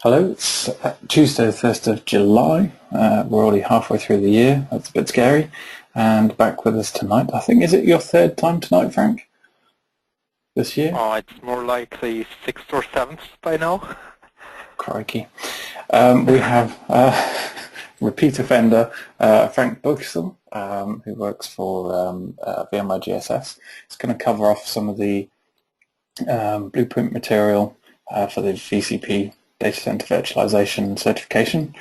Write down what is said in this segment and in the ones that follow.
Hello, it's Tuesday the 1st of July. We're already halfway through the year. That's a bit scary. And back with us tonight. I think, is it your third time tonight, Frank? This year? Oh, it's more like the 6th or 7th by now. Crikey. We have repeat offender Frank Buechsel, who works for VMware GSS. He's going to cover off some of the blueprint material for the VCP data center virtualization certification,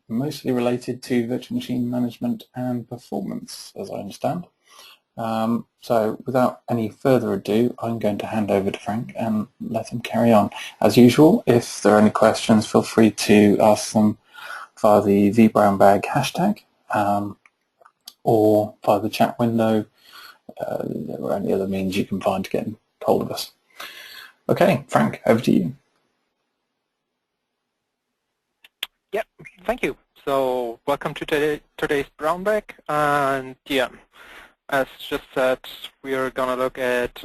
mostly related to virtual machine management and performance, as I understand. So without any further ado, I'm going to hand over to Frank and let him carry on. As usual, if there are any questions, feel free to ask them via the vBrownbag hashtag or via the chat window. There are any other means you can find to get hold of us. Okay, Frank, over to you. Yep, thank you. So welcome to today's Brownbag, and yeah, as just said, we are going to look at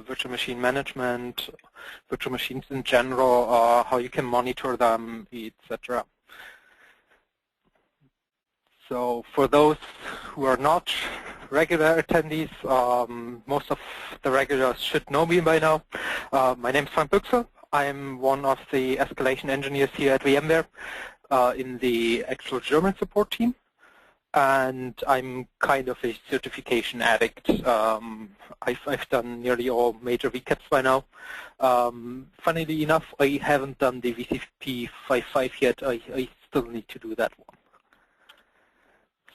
virtual machine management, virtual machines in general, how you can monitor them, etc. So for those who are not regular attendees, most of the regulars should know me by now. My name is Frank Buechsel. I'm one of the escalation engineers here at VMware in the actual German support team. And I'm kind of a certification addict. I've done nearly all major VCAPs by now. Funnily enough, I haven't done the VCP-DCV yet. I still need to do that one.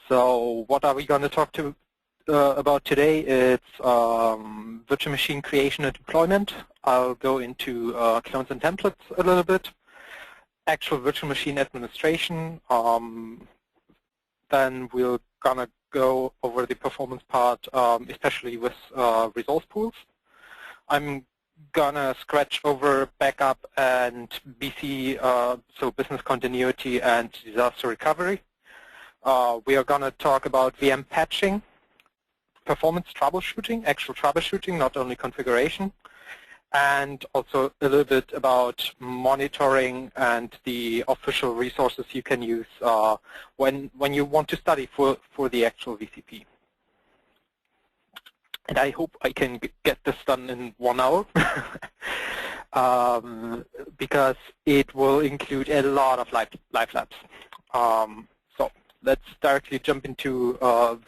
So what are we going to talk about today? It's virtual machine creation and deployment. I'll go into clones and templates a little bit. Actual virtual machine administration. Then we're gonna go over the performance part, especially with resource pools. I'm gonna scratch over backup and BC, so business continuity and disaster recovery. We are gonna talk about VM patching, performance troubleshooting, actual troubleshooting, not only configuration, and also a little bit about monitoring and the official resources you can use when you want to study for the actual VCP. And I hope I can get this done in 1 hour because it will include a lot of live labs. So let's directly jump into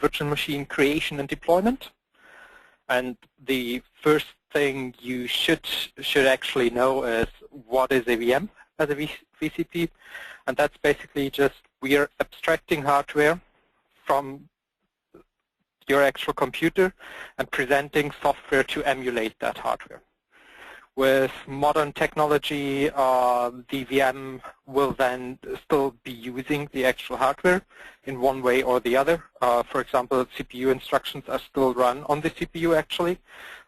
virtual machine creation and deployment. And the first thing you should actually know is what is a VM as a VCP, and that's basically just we are abstracting hardware from your actual computer and presenting software to emulate that hardware. With modern technology, the VM will then still be using the actual hardware in one way or the other. For example, CPU instructions are still run on the CPU actually,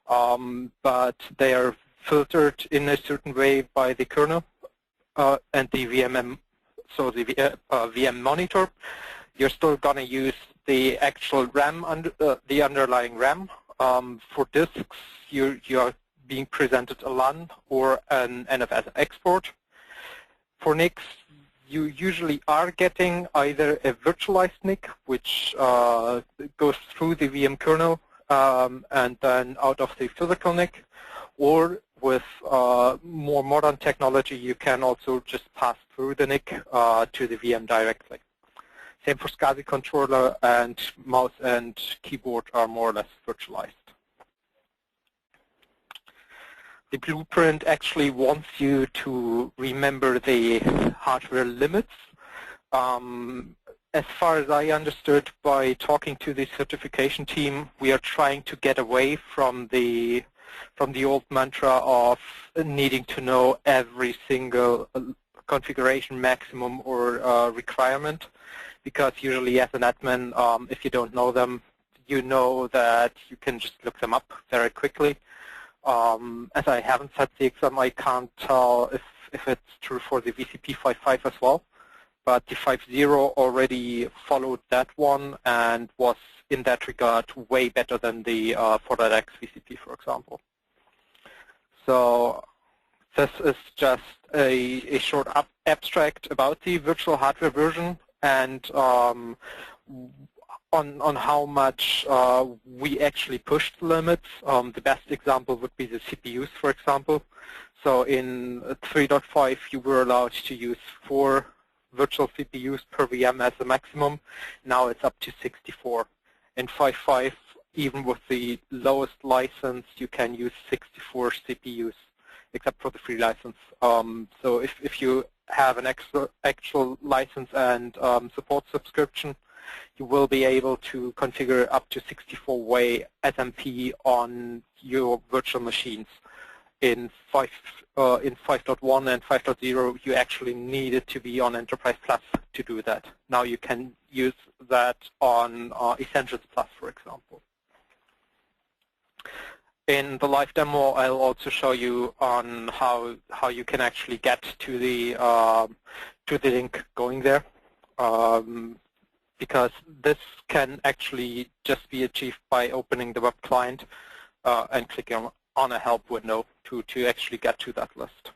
but they are filtered in a certain way by the kernel and the VM, so the VM monitor. You're still going to use the actual RAM, the underlying RAM. For disks, you are being presented a LAN or an NFS export. For NICs, you usually are getting either a virtualized NIC, which goes through the VM kernel and then out of the physical NIC, or with more modern technology, you can also just pass through the NIC to the VM directly. Same for SCSI controller, and mouse and keyboard are more or less virtualized. The blueprint actually wants you to remember the hardware limits. As far as I understood by talking to the certification team, we are trying to get away from the old mantra of needing to know every single configuration maximum or requirement, because usually as an admin, if you don't know them, you know that you can just look them up very quickly. As I haven't sat the exam, I can't tell if it's true for the VCP-DCV as well. But the 5.0 already followed that one and was, in that regard, way better than the 4.x VCP, for example. So This is just a short abstract about the virtual hardware version and on how much we actually pushed the limits. The best example would be the CPUs, for example. So in 3.5, you were allowed to use 4 virtual CPUs per VM as the maximum. Now it's up to 64. In 5.5, even with the lowest license, you can use 64 CPUs, except for the free license. So if you have an actual license and support subscription, you will be able to configure up to 64-way SMP on your virtual machines. In 5.1 and 5.0, you actually needed to be on Enterprise Plus to do that. Now you can use that on Essentials Plus, for example. In the live demo, I'll also show you on how you can actually get to the link going there, because this can actually just be achieved by opening the web client and clicking on a help window to actually get to that list.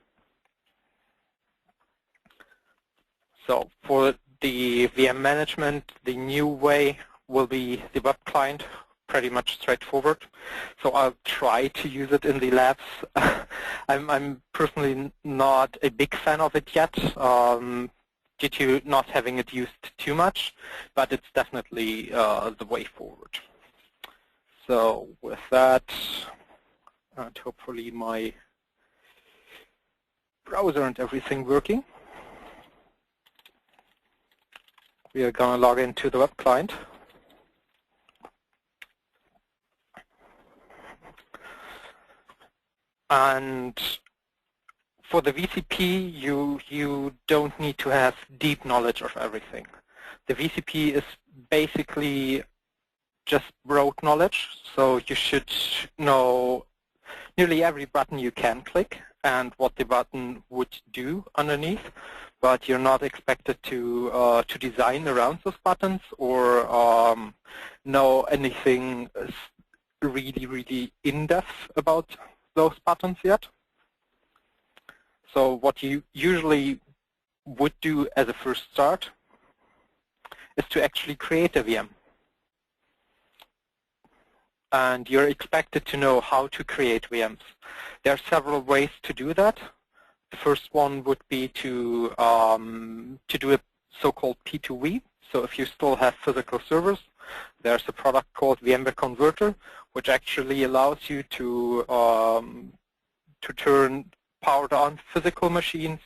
So for the VM management, the new way will be the web client, pretty much straightforward. So I'll try to use it in the labs. I'm personally not a big fan of it yet, due to not having it used too much, but it's definitely the way forward. So with that, and hopefully my browser and everything working, we are going to log into the web client. And for the VCP, you don't need to have deep knowledge of everything. The VCP is basically just broad knowledge, so you should know nearly every button you can click and what the button would do underneath, but you're not expected to design around those buttons or know anything really in-depth about those buttons yet. So what you usually would do as a first start is to actually create a VM. And you're expected to know how to create VMs. There are several ways to do that. The first one would be to do a so-called P2V. So if you still have physical servers, there's a product called VMware Converter, which actually allows you to turn powered-on physical machines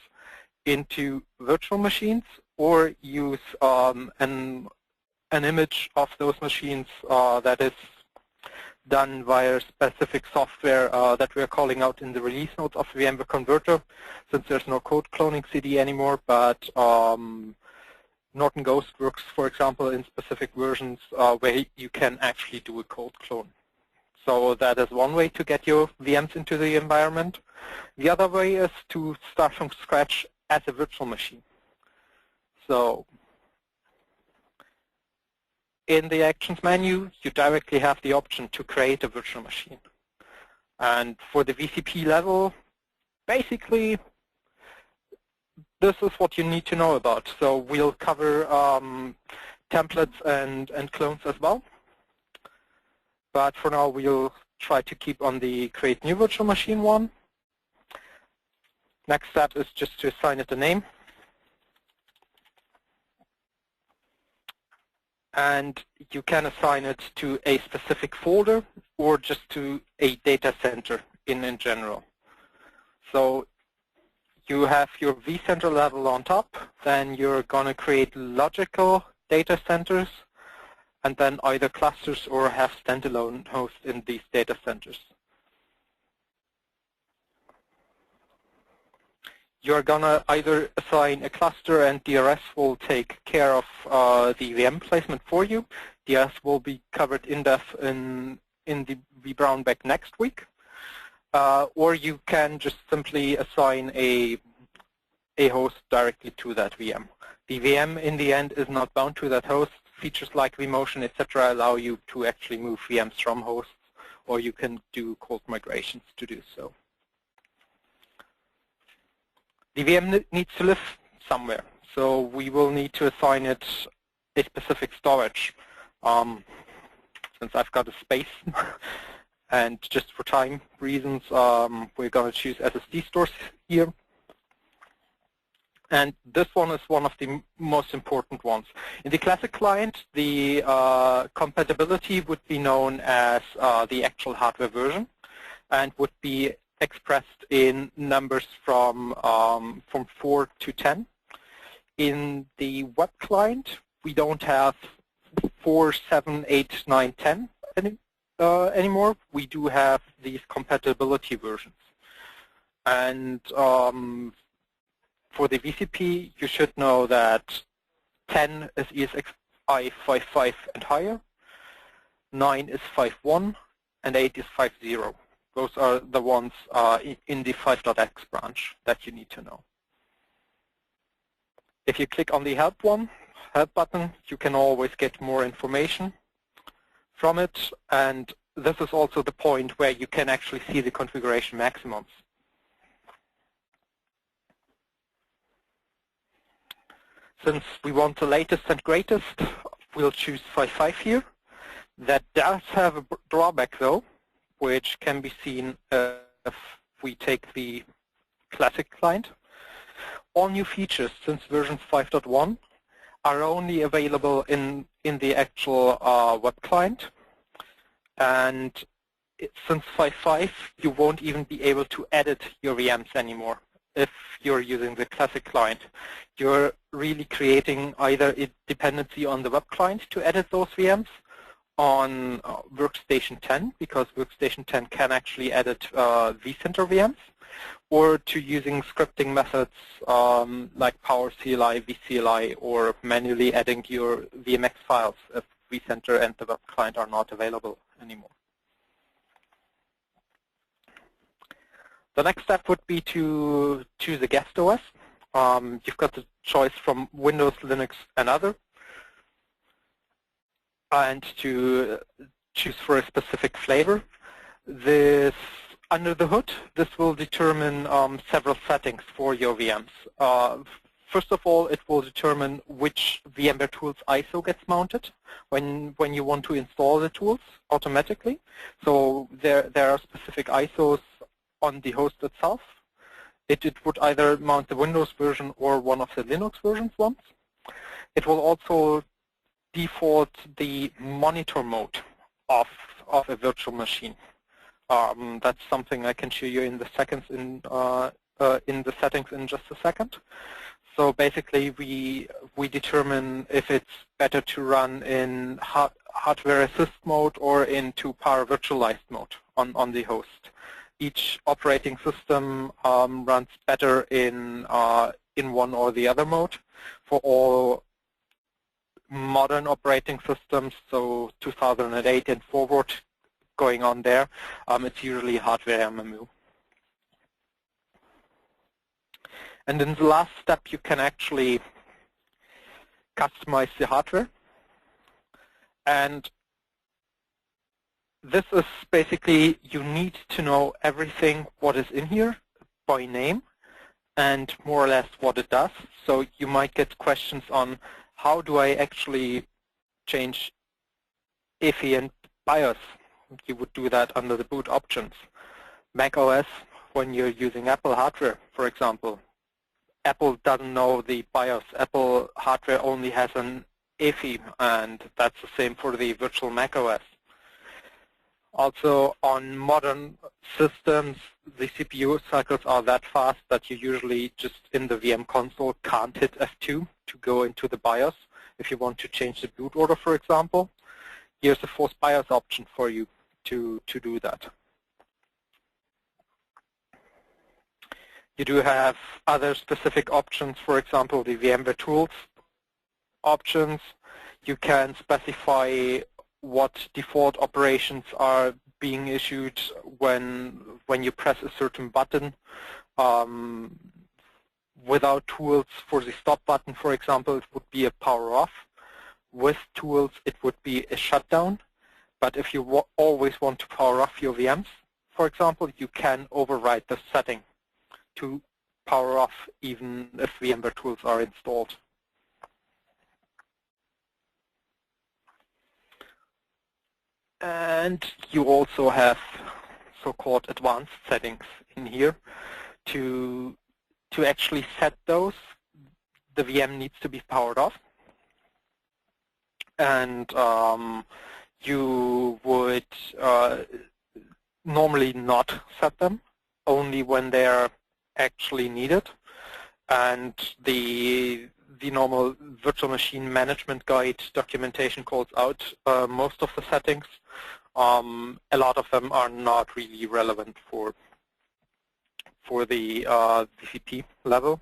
into virtual machines, or use an image of those machines that is done via specific software that we are calling out in the release notes of VMware Converter, since there's no code cloning CD anymore, but Norton Ghost works, for example, in specific versions where you can actually do a code clone. So that is one way to get your VMs into the environment. The other way is to start from scratch as a virtual machine. So in the Actions menu, you directly have the option to create a virtual machine. And for the VCP level, basically, this is what you need to know about. So we'll cover templates and clones as well. But for now, we'll try to keep on the create new virtual machine one. Next step is just to assign it a name. And you can assign it to a specific folder or just to a data center in general. So you have your vCenter level on top, then you're going to create logical data centers, and then either clusters or have standalone hosts in these data centers. You're going to either assign a cluster and DRS will take care of the VM placement for you. DRS will be covered in depth in the vBrownbag next week. Or you can just simply assign a host directly to that VM. The VM in the end is not bound to that host. Features like vMotion, etc. allow you to actually move VMs from hosts, or you can do cold migrations to do so. The VM needs to live somewhere, so we will need to assign it a specific storage. Since I've got a space, and just for time reasons, we're going to choose SSD stores here. And this one is one of the most important ones. In the classic client, the compatibility would be known as the actual hardware version, and would be expressed in numbers from 4 to 10. In the web client, we don't have 4, 7, 8, 9, 10 anymore. We do have these compatibility versions. And for the VCP, you should know that 10 is ESXi 5.5 and higher, 9 is 5.1, and 8 is 5.0. Those are the ones in the 5.x branch that you need to know. If you click on the help button, you can always get more information from it, and this is also the point where you can actually see the configuration maximums. Since we want the latest and greatest, we'll choose 5.5 here. That does have a drawback though, which can be seen if we take the classic client. All new features since version 5.1 are only available in the actual web client. And since 5.5, you won't even be able to edit your VMs anymore. If you're using the classic client, you're really creating either a dependency on the web client to edit those VMs, on Workstation 10, because Workstation 10 can actually edit vCenter VMs, or to using scripting methods like PowerCLI, vCLI, or manually adding your VMX files if vCenter and the web client are not available anymore. The next step would be to choose a guest OS. You've got the choice from Windows, Linux, and other, and to choose for a specific flavor. This, under the hood, this will determine several settings for your VMs. First of all, it will determine which VMware tools ISO gets mounted when you want to install the tools automatically. So there are specific ISOs on the host itself. It would either mount the Windows version or one of the Linux versions once. It will also default the monitor mode of a virtual machine. That's something I can show you in the settings in just a second. So basically, we determine if it's better to run in hardware assist mode or into power virtualized mode on the host. Each operating system runs better in one or the other mode. For all modern operating systems, so 2008 and forward, going on there, it's usually hardware MMU. And in the last step, you can actually customize the hardware. And this is basically, you need to know everything what is in here by name and more or less what it does. So you might get questions on how do I actually change EFI and BIOS. You would do that under the boot options. Mac OS, when you're using Apple hardware, for example, Apple doesn't know the BIOS. Apple hardware only has an EFI, and that's the same for the virtual Mac OS. Also, on modern systems, the CPU cycles are that fast that you usually just in the VM console can't hit F2 to go into the BIOS. If you want to change the boot order, for example, here's a force BIOS option for you to do that. You do have other specific options, for example, the VMware tools options. You can specify what default operations are being issued when you press a certain button. Without tools, for the stop button, for example, it would be a power off. With tools, it would be a shutdown. But if you always want to power off your VMs, for example, you can override the setting to power off even if VMware tools are installed. And you also have so-called advanced settings in here. To actually set those, the VM needs to be powered off. And you would normally not set them, only when they are actually needed. And the normal virtual machine management guide documentation calls out most of the settings. A lot of them are not really relevant for the VCP level.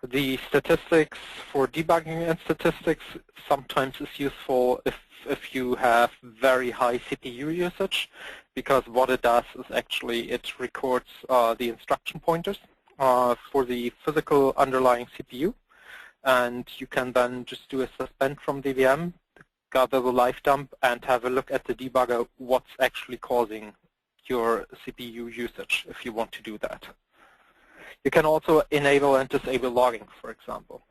The statistics for debugging and statistics sometimes is useful if you have very high CPU usage, because what it does is actually it records the instruction pointers for the physical underlying CPU, and you can then just do a suspend from the VM, gather the live dump, and have a look at the debugger what's actually causing your CPU usage if you want to do that. You can also enable and disable logging, for example.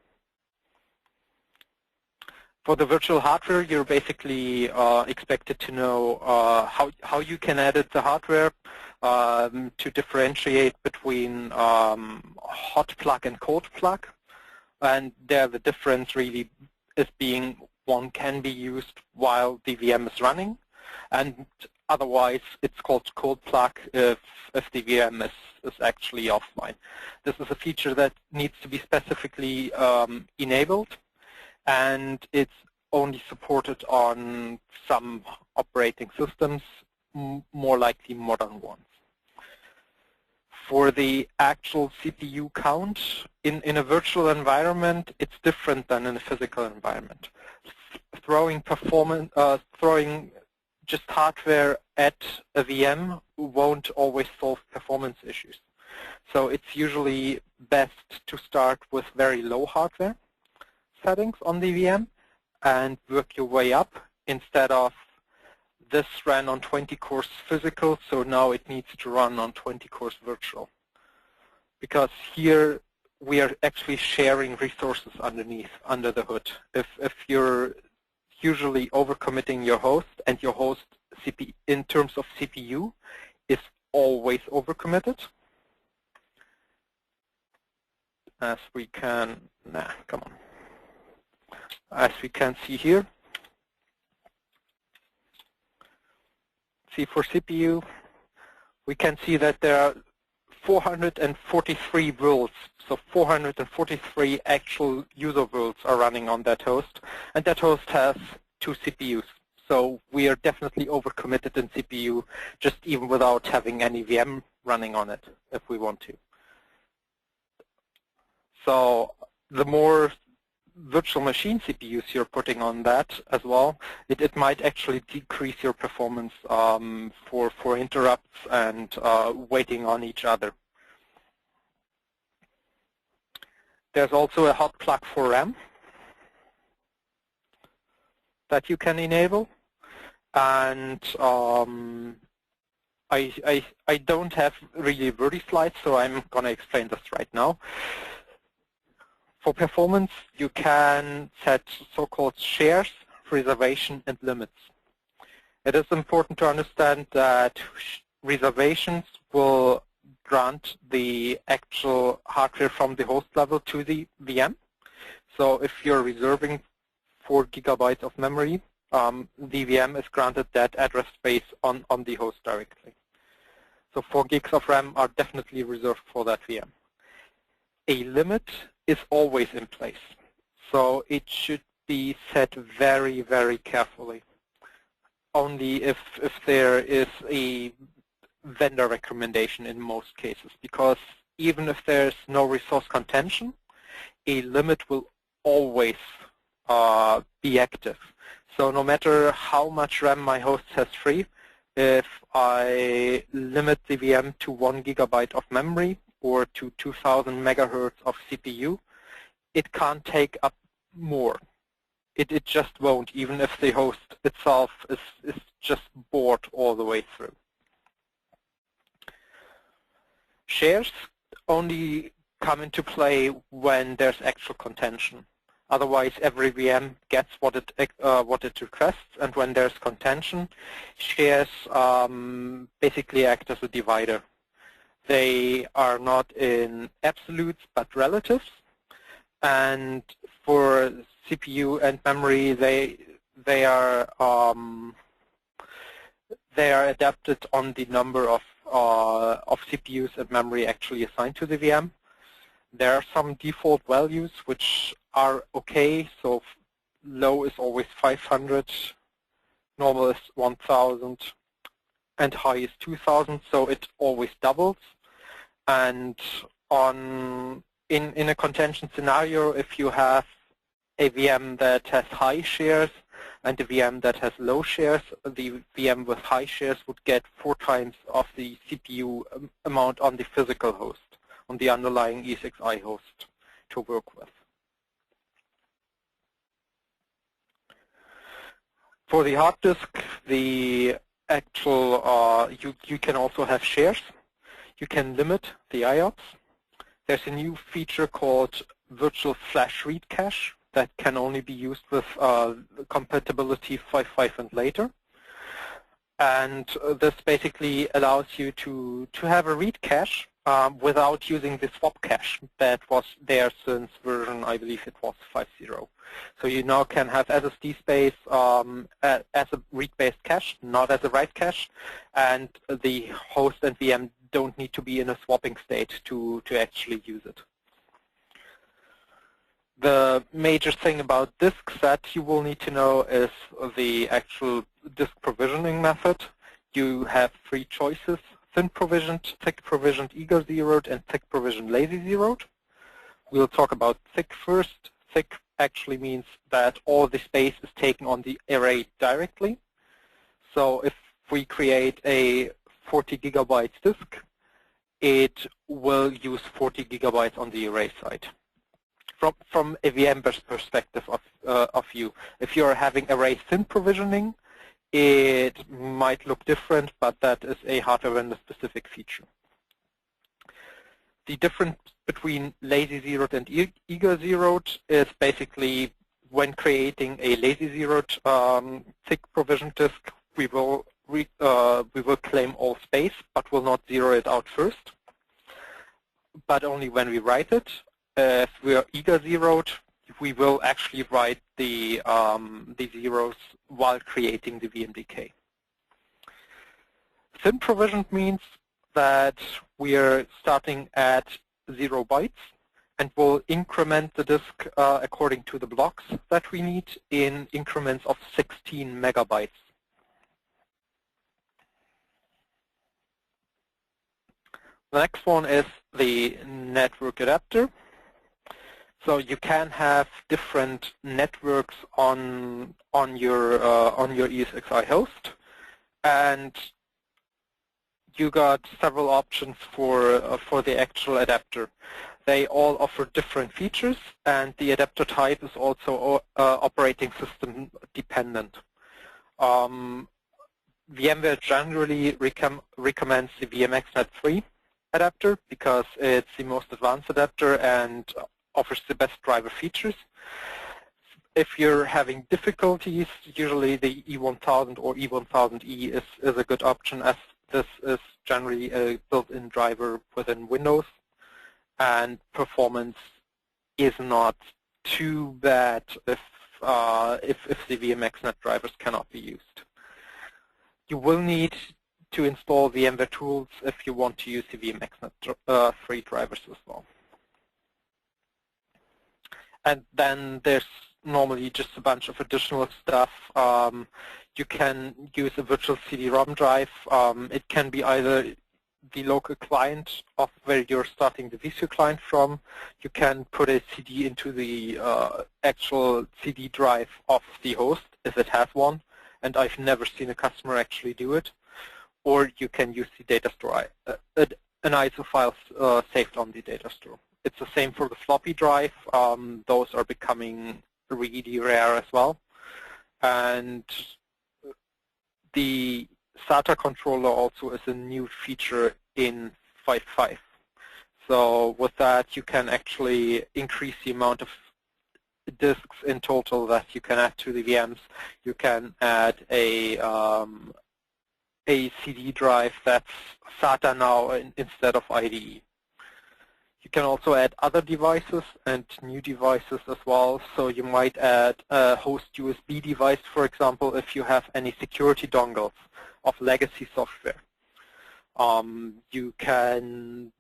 For the virtual hardware, you're basically expected to know how you can edit the hardware to differentiate between hot plug and cold plug. And there the difference really is being one can be used while the VM is running, and otherwise it's called cold plug if the VM is actually offline. This is a feature that needs to be specifically enabled, and it's only supported on some operating systems, more likely modern ones. For the actual CPU count, in a virtual environment, it's different than in a physical environment. Throwing just hardware at a VM won't always solve performance issues. So it's usually best to start with very low hardware settings on the VM and work your way up, instead of this ran on 20 cores physical, so now it needs to run on 20 cores virtual. Because here we are actually sharing resources under the hood. If you're usually overcommitting your host, and your host CPU, in terms of CPU, is always overcommitted, as we can, as we can see here. See, for CPU, we can see that there are 443 worlds, so 443 actual user worlds are running on that host, and that host has 2 CPUs. So we are definitely overcommitted in CPU, just even without having any VM running on it, if we want to. So the more virtual machine CPUs you're putting on that as well, it might actually decrease your performance for interrupts and waiting on each other. There's also a hot plug for RAM that you can enable, and I don't have really wordy slides, so I'm going to explain this right now. For performance, you can set so-called shares, reservation, and limits. It is important to understand that reservations will grant the actual hardware from the host level to the VM. So if you're reserving 4 gigabytes of memory, the VM is granted that address space on the host directly. So 4 gigs of RAM are definitely reserved for that VM. A limit is always in place, so it should be set very, very carefully. Only if there is a vendor recommendation in most cases, because even if there's no resource contention, a limit will always be active. So no matter how much RAM my host has free, if I limit the VM to 1 gigabyte of memory or to 2000 megahertz of CPU, it can't take up more. It just won't, even if the host itself is just bored all the way through. Shares only come into play when there's actual contention. Otherwise, every VM gets what it requests, and when there's contention, shares basically act as a divider. They are not in absolutes but relatives, and for CPU and memory, they are adapted on the number of CPUs and memory actually assigned to the VM. There are some default values which are okay, so low is always 500, normal is 1000, and high is 2000, so it always doubles. And in a contention scenario, if you have a VM that has high shares and a VM that has low shares, the VM with high shares would get 4 times of the CPU amount on the physical host, on the underlying ESXi host to work with. For the hard disk, the actual you can also have shares. You can limit the IOPS. There's a new feature called virtual flash read cache that can only be used with compatibility 5.5 and later. And this basically allows you to have a read cache without using the swap cache that was there since version, I believe it was 5.0. So you now can have SSD space as a read-based cache, not as a write cache, and the host and VM don't need to be in a swapping state to actually use it. The major thing about disks that you will need to know is the actual disk provisioning method. You have 3 choices: thin provisioned, thick provisioned eager zeroed, and thick provisioned lazy zeroed. We'll talk about thick first. Thick actually means that all the space is taken on the array directly. So if we create a 40 gigabytes disk, it will use 40 gigabytes on the array side. From a VM perspective of view, if you're having array thin provisioning, it might look different, but that is a hardware vendor specific feature. The difference between lazy zeroed and eager zeroed is basically when creating a lazy zeroed thick provision disk, we will claim all space, but will not zero it out first, but only when we write it. If we are eager zeroed, we will actually write the zeros while creating the VMDK. Thin provisioned means that we are starting at 0 bytes and will increment the disk according to the blocks that we need in increments of 16 megabytes. The next one is the network adapter. So you can have different networks on your ESXi host, and you got several options for the actual adapter. They all offer different features, and the adapter type is also operating system dependent. VMware generally recommends the VMXNet 3 adapter because it's the most advanced adapter and offers the best driver features. If you're having difficulties, usually the E1000 or E1000E is a good option, as this is generally a built-in driver within Windows, and performance is not too bad if the VMXNet drivers cannot be used. You will need to install VMware tools if you want to use the VMXNet 3 drivers as well. And then there's normally just a bunch of additional stuff. You can use a virtual CD-ROM drive. It can be either the local client of where you're starting the VCU client from. You can put a CD into the actual CD drive of the host if it has one, and I've never seen a customer actually do it. Or you can use the data store, an ISO file saved on the data store. It's the same for the floppy drive. Those are becoming really rare as well. And the SATA controller also is a new feature in 5.5. So with that, you can actually increase the amount of disks in total that you can add to the VMs. You can add a CD drive that's SATA now instead of IDE. You can also add other devices and new devices as well. So you might add a host USB device, for example, if you have any security dongles of legacy software. You can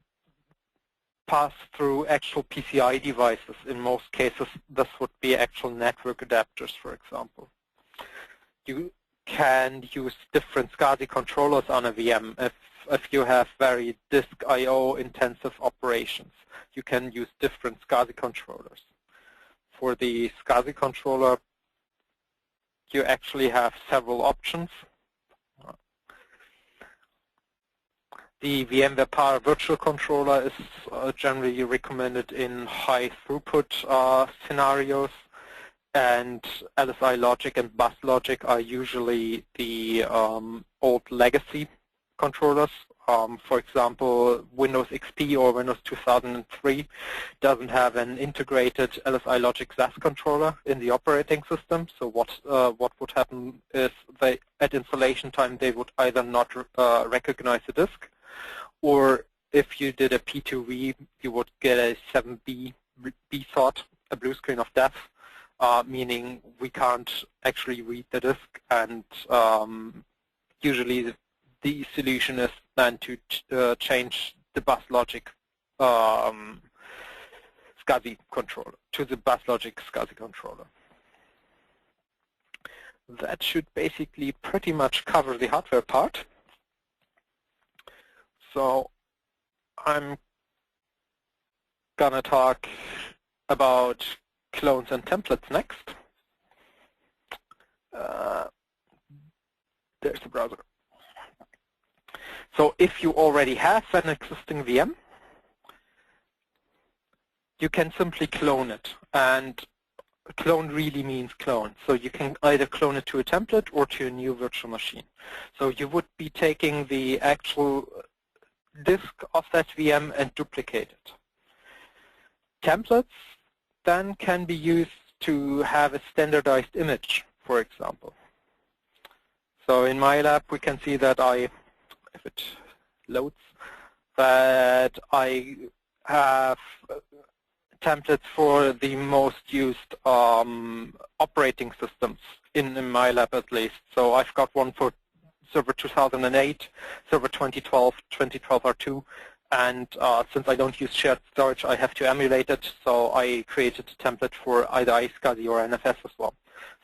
pass through actual PCI devices. In most cases, this would be actual network adapters, for example. You can use different SCSI controllers on a VM. If you have very disk I/O intensive operations, you can use different SCSI controllers. For the SCSI controller, you actually have several options. The VMware Power Virtual Controller is generally recommended in high throughput scenarios, and LSI Logic and Bus Logic are usually the old legacy controllers. For example, Windows XP or Windows 2003 doesn't have an integrated LSI Logic SAS controller in the operating system. So what would happen is at installation time they would either not recognize the disk, or if you did a P2V, you would get a 7B BSOT, a blue screen of death, meaning we can't actually read the disk, and usually the solution is then to change the Bus Logic SCSI controller to the Bus Logic SCSI controller. That should basically pretty much cover the hardware part. So I'm gonna talk about clones and templates next. There's the browser. So if you already have an existing VM, you can simply clone it. And clone really means clone. So you can either clone it to a template or to a new virtual machine. So you would be taking the actual disk of that VM and duplicate it. Templates then can be used to have a standardized image, for example. So in my lab, we can see that if it loads, that I have templates for the most used operating systems in my lab at least. So I've got one for Server 2008, Server 2012, 2012 R2, and since I don't use shared storage, I have to emulate it, so I created a template for either iSCSI or NFS as well.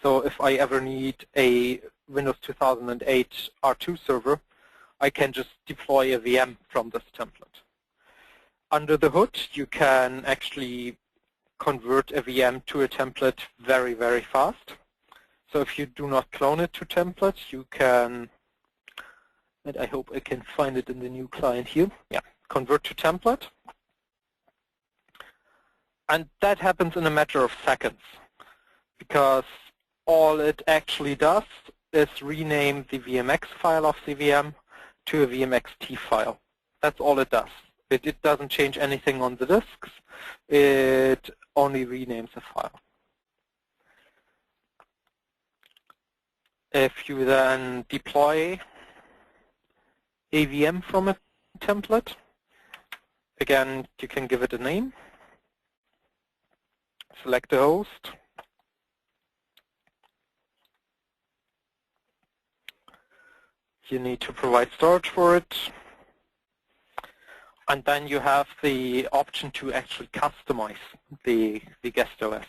So if I ever need a Windows 2008 R2 server, I can just deploy a VM from this template. Under the hood, you can actually convert a VM to a template very, very fast. So if you do not clone it to templates, you can, and I hope I can find it in the new client here. Yeah, convert to template. And that happens in a matter of seconds, because all it actually does is rename the VMX file of the VM to a VMXT file. That's all it does. It doesn't change anything on the disks. It only renames a file. If you then deploy a VM from a template, again, you can give it a name, select the host, you need to provide storage for it, and then you have the option to actually customize the guest OS,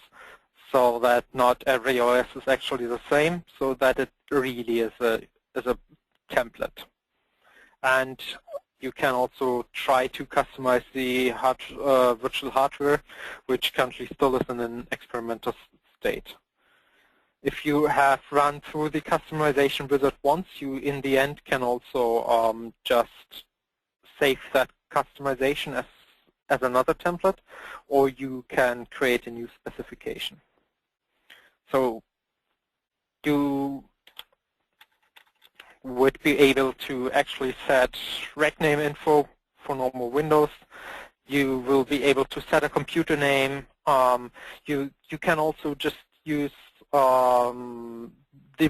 so that not every OS is actually the same, so that it really is a template. And you can also try to customize the virtual hardware, which currently still is in an experimental state. If you have run through the customization wizard once, you in the end can also just save that customization as another template, or you can create a new specification. So you would be able to actually set rec name info for normal Windows. You will be able to set a computer name. You can also just use the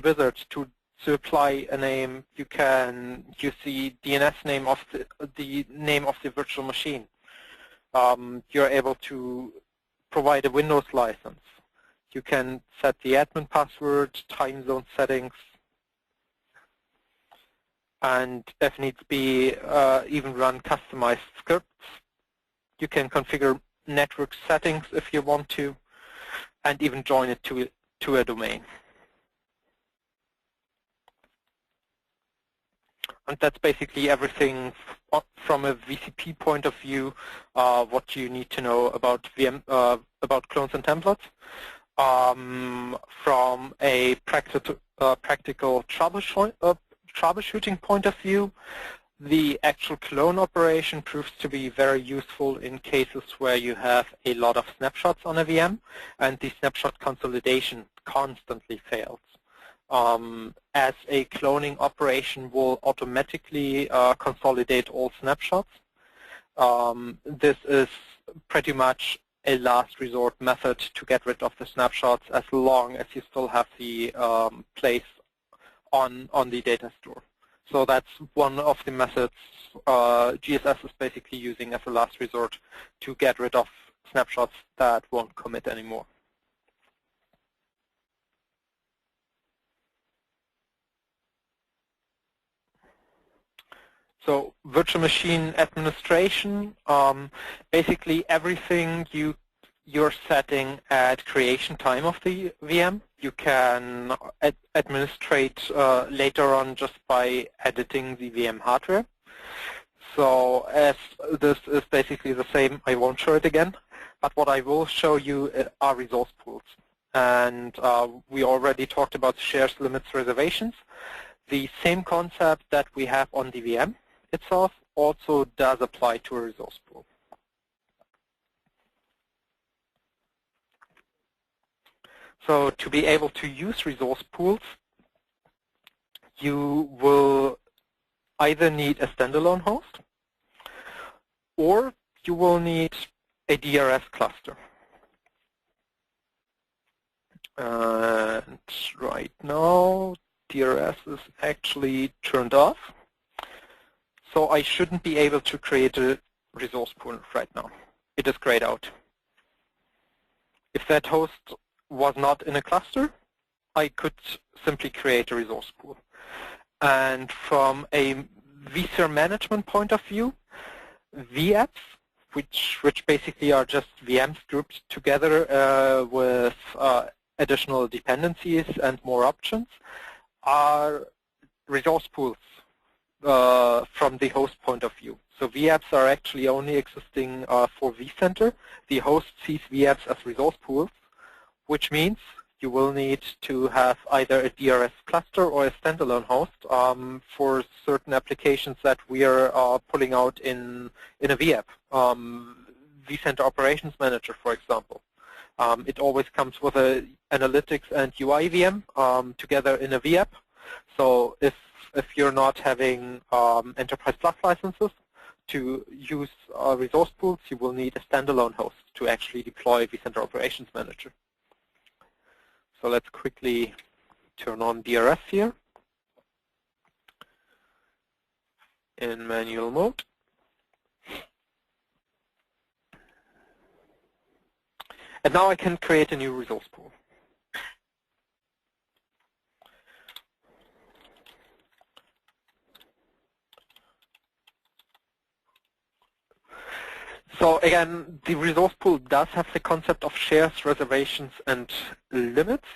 wizard to apply a name. You can use the DNS name of the name of the virtual machine. You're able to provide a Windows license. You can set the admin password, time zone settings, and if needs be, even run customized scripts. You can configure network settings if you want to, and even join it to a domain. And that's basically everything from a VCP point of view, what you need to know about about clones and templates. From a practical troubleshooting point of view, the actual clone operation proves to be very useful in cases where you have a lot of snapshots on a VM and the snapshot consolidation constantly fails. As a cloning operation will automatically consolidate all snapshots. This is pretty much a last resort method to get rid of the snapshots as long as you still have the place on the data store. So that's one of the methods GSS is basically using as a last resort to get rid of snapshots that won't commit anymore. So virtual machine administration, basically everything you're setting at creation time of the VM, you can administrate later on just by editing the VM hardware. So as this is basically the same, I won't show it again, but what I will show you are resource pools. And we already talked about shares, limits, reservations. The same concept that we have on the VM itself also does apply to a resource pool. So to be able to use resource pools, you will either need a standalone host or you will need a DRS cluster. And right now, DRS is actually turned off. So I shouldn't be able to create a resource pool right now. It is grayed out. If that host was not in a cluster, I could simply create a resource pool. And from a vSphere management point of view, vApps, which basically are just VMs grouped together with additional dependencies and more options, are resource pools from the host point of view. So vApps are actually only existing for vCenter. The host sees vApps as resource pools, which means you will need to have either a DRS cluster or a standalone host for certain applications that we are pulling out in a vApp. vCenter Operations Manager, for example. It always comes with a analytics and UI VM together in a vApp. So if you're not having Enterprise Plus licenses to use resource pools, you will need a standalone host to actually deploy vCenter Operations Manager. So let's quickly turn on DRS here in manual mode. And now I can create a new resource pool. So again, the resource pool does have the concept of shares, reservations, and limits.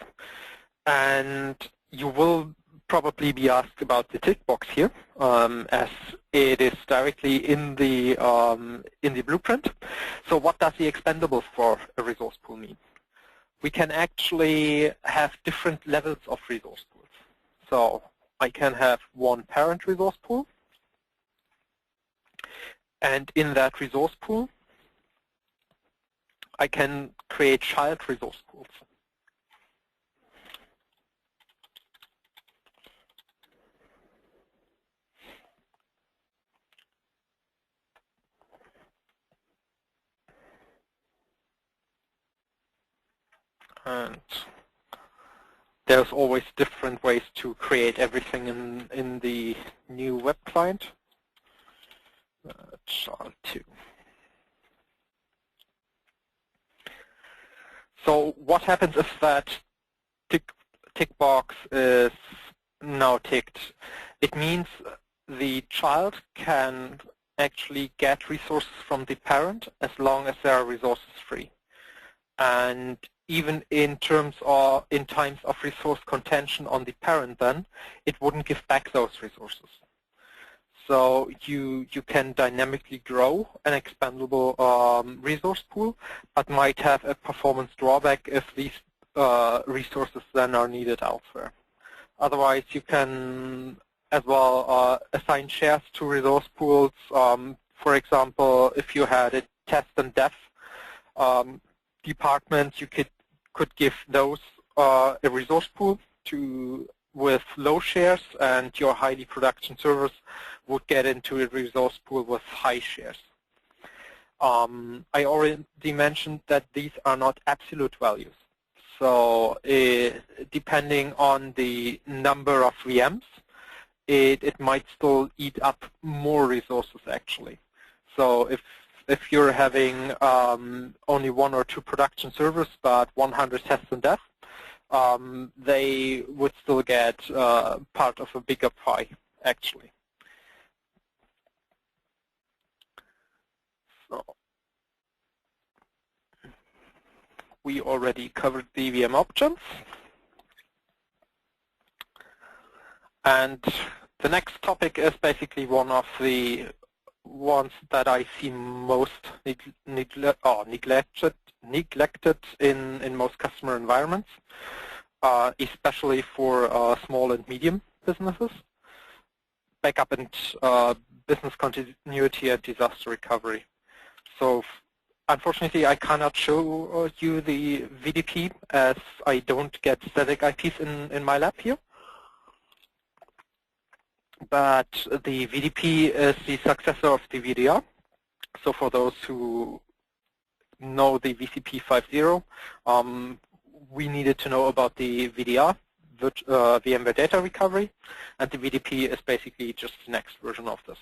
And you will probably be asked about the tick box here, as it is directly in the blueprint. So what does the expendable for a resource pool mean? We can actually have different levels of resource pools. So I can have one parent resource pool. And in that resource pool, I can create child resource pools. And there's always different ways to create everything in the new web client. Child2. So what happens if that tick box is now ticked? It means the child can actually get resources from the parent as long as there are resources free. And even in times of resource contention on the parent, then it wouldn't give back those resources. So you can dynamically grow an expandable resource pool, but might have a performance drawback if these resources then are needed elsewhere. Otherwise, you can as well assign shares to resource pools. For example, if you had a test and dev department, you could give those a resource pool with low shares, and your highly production servers would get into a resource pool with high shares. I already mentioned that these are not absolute values. So depending on the number of VMs, it might still eat up more resources actually. So if you're having only 1 or 2 production servers but 100 tests and dev, they would still get part of a bigger pie actually. So we already covered the VM options. And the next topic is basically one of the ones that I see most neglected in most customer environments, especially for small and medium businesses: backup and business continuity and disaster recovery. So unfortunately, I cannot show you the VDP as I don't get static IPs in my lab here. But the VDP is the successor of the VDR. So for those who know the VCP-50, we needed to know about the VDR, VMware Data Recovery, and the VDP is basically just the next version of this.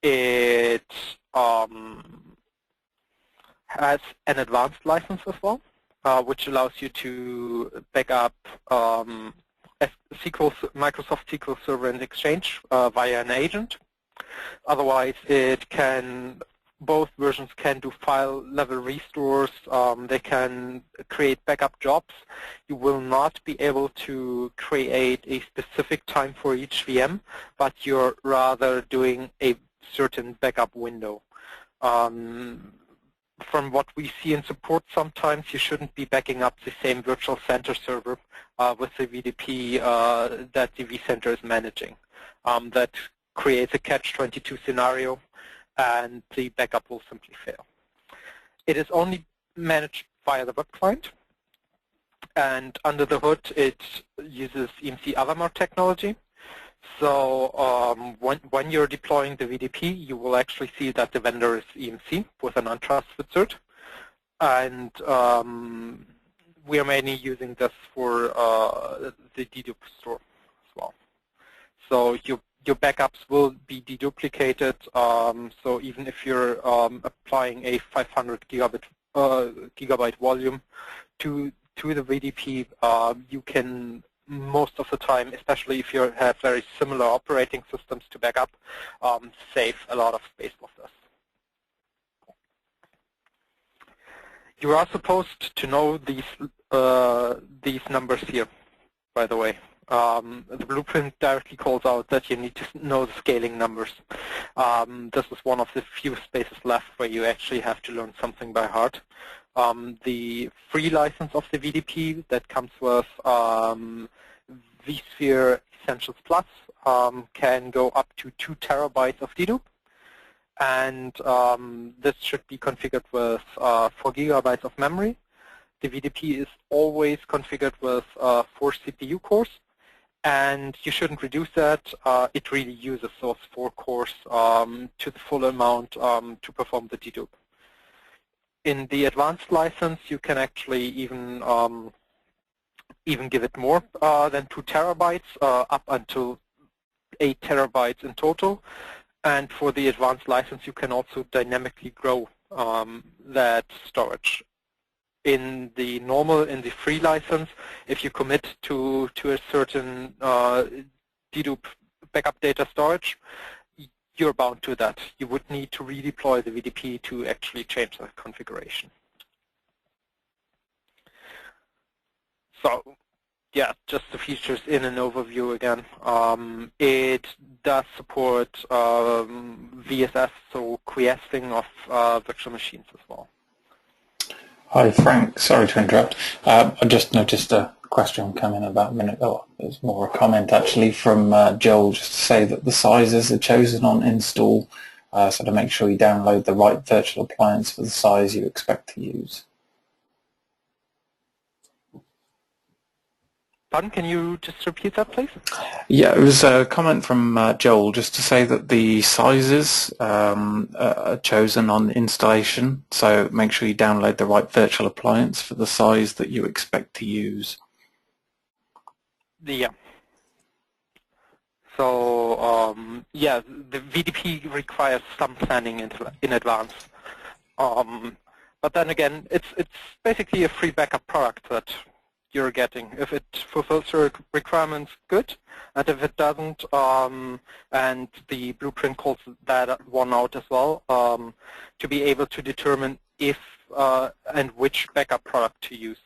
It has an advanced license as well, which allows you to back up Microsoft SQL Server and Exchange via an agent. Otherwise, both versions can do file level restores. They can create backup jobs. You will not be able to create a specific time for each VM, but you're rather doing a certain backup window. From what we see in support, sometimes you shouldn't be backing up the same virtual center server with the VDP that the vCenter is managing. That creates a catch-22 scenario, and the backup will simply fail. It is only managed via the web client, and under the hood it uses EMC Avamar technology. So when you're deploying the VDP, you will actually see that the vendor is EMC with an untrusted cert, and we are mainly using this for the dedupe store as well. So your backups will be deduplicated. So even if you're applying a 500 gigabyte volume to the VDP, you can, most of the time, especially if you have very similar operating systems to backup, save a lot of space with this. You are supposed to know these numbers here, by the way. The blueprint directly calls out that you need to know the scaling numbers. This is one of the few spaces left where you actually have to learn something by heart. The free license of the VDP that comes with vSphere Essentials Plus can go up to 2 terabytes of dedupe, and this should be configured with 4 gigabytes of memory. The VDP is always configured with 4 CPU cores, and you shouldn't reduce that. It really uses those 4 cores to the full amount to perform the dedupe. In the advanced license, you can actually even give it more than 2 terabytes, up until 8 terabytes in total. And for the advanced license, you can also dynamically grow that storage. In the free license, if you commit to a certain dedupe backup data storage, you're bound to that. You would need to redeploy the VDP to actually change that configuration. So, yeah, just the features in an overview again. It does support VSS, so quiescing of virtual machines as well. Hi Frank, sorry to interrupt. I just noticed a question come in about a minute ago. There's more a comment actually from Joel, just to say that the sizes are chosen on install, so to make sure you download the right virtual appliance for the size you expect to use. Pardon, can you just repeat that, please? Yeah, it was a comment from Joel just to say that the sizes are chosen on installation, so make sure you download the right virtual appliance for the size that you expect to use. Yeah. So, yeah, the VDP requires some planning in advance. But then again, it's basically a free backup product that you're getting. If it fulfills your requirements, good. And if it doesn't, and the blueprint calls that one out as well, to be able to determine if and which backup product to use.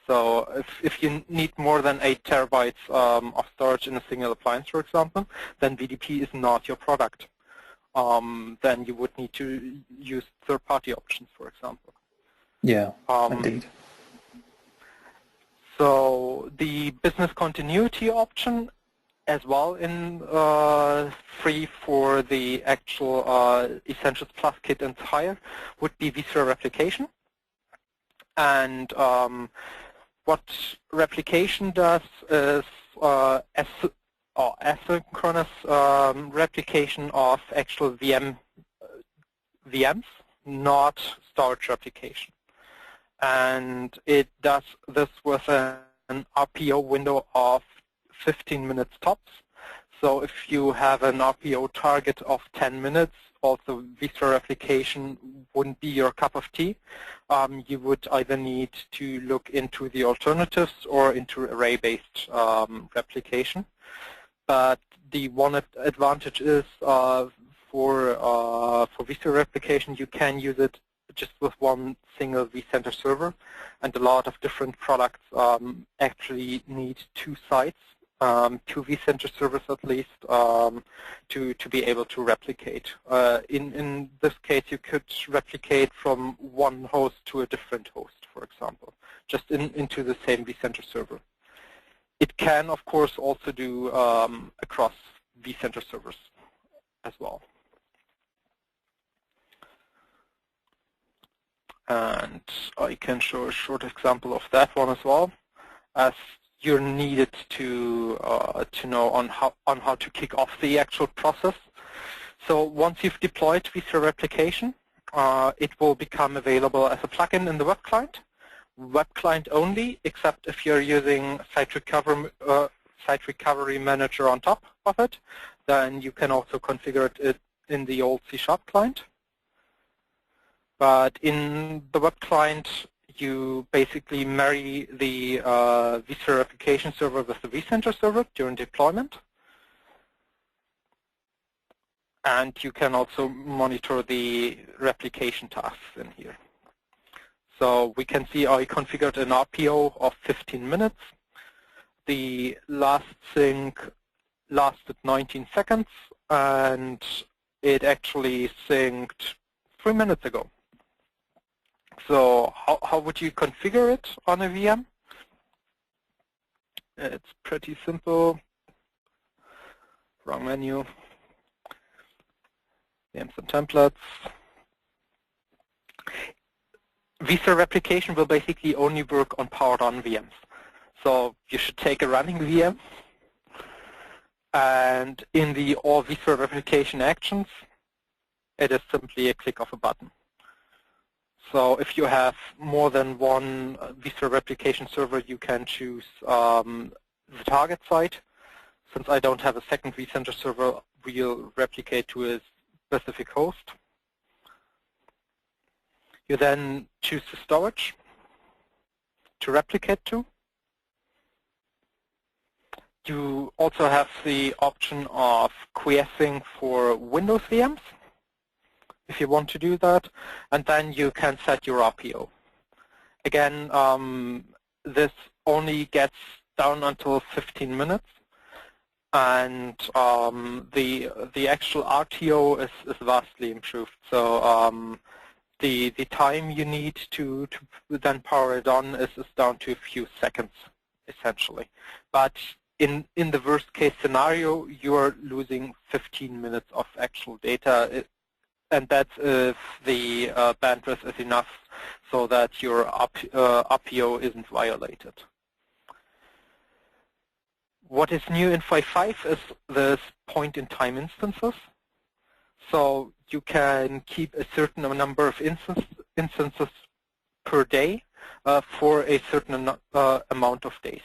So if you need more than 8 terabytes of storage in a single appliance, for example, then VDP is not your product. Then you would need to use third-party options, for example. Yeah, indeed. So the business continuity option as well in free for the actual Essentials Plus kit and higher would be vSphere replication. And what replication does is asynchronous replication of actual VMs, not storage replication. And it does this with an RPO window of 15 minutes tops. So if you have an RPO target of 10 minutes, also vSphere replication wouldn't be your cup of tea. You would either need to look into the alternatives or into array-based replication. But the one advantage is for vSphere replication, you can use it just with one single vCenter server, and a lot of different products actually need 2 sites, 2 vCenter servers at least, to be able to replicate. In this case, you could replicate from one host to a different host, for example, just into the same vCenter server. It can, of course, also do across vCenter servers as well. And I can show a short example of that one as well, as you're needed to know on how to kick off the actual process. So once you've deployed vSphere replication, it will become available as a plugin in the web client only, except if you're using Site Recovery Manager on top of it, then you can also configure it in the old C# client. But in the web client, you basically marry the vSphere replication server with the vCenter server during deployment. And you can also monitor the replication tasks in here. So we can see I configured an RPO of 15 minutes. The last sync lasted 19 seconds, and it actually synced 3 minutes ago. So how would you configure it on a VM? It's pretty simple. Wrong menu. VMs and templates. vSphere replication will basically only work on powered on VMs. So you should take a running VM, and in the all vSphere replication actions, it is simply a click of a button. So if you have more than one vSphere replication server, you can choose the target site. Since I don't have a second vCenter server, we'll replicate to a specific host. You then choose the storage to replicate to. You also have the option of quiescing for Windows VMs, if you want to do that, and then you can set your RPO. Again, this only gets down until 15 minutes, and the actual RTO is vastly improved. So the time you need to then power it on is down to a few seconds, essentially. But in the worst case scenario, you're losing 15 minutes of actual data, and that's if the bandwidth is enough so that your RPO isn't violated. What is new in 5.5 is this point-in-time instances. So you can keep a certain number of instances per day for a certain amount of days.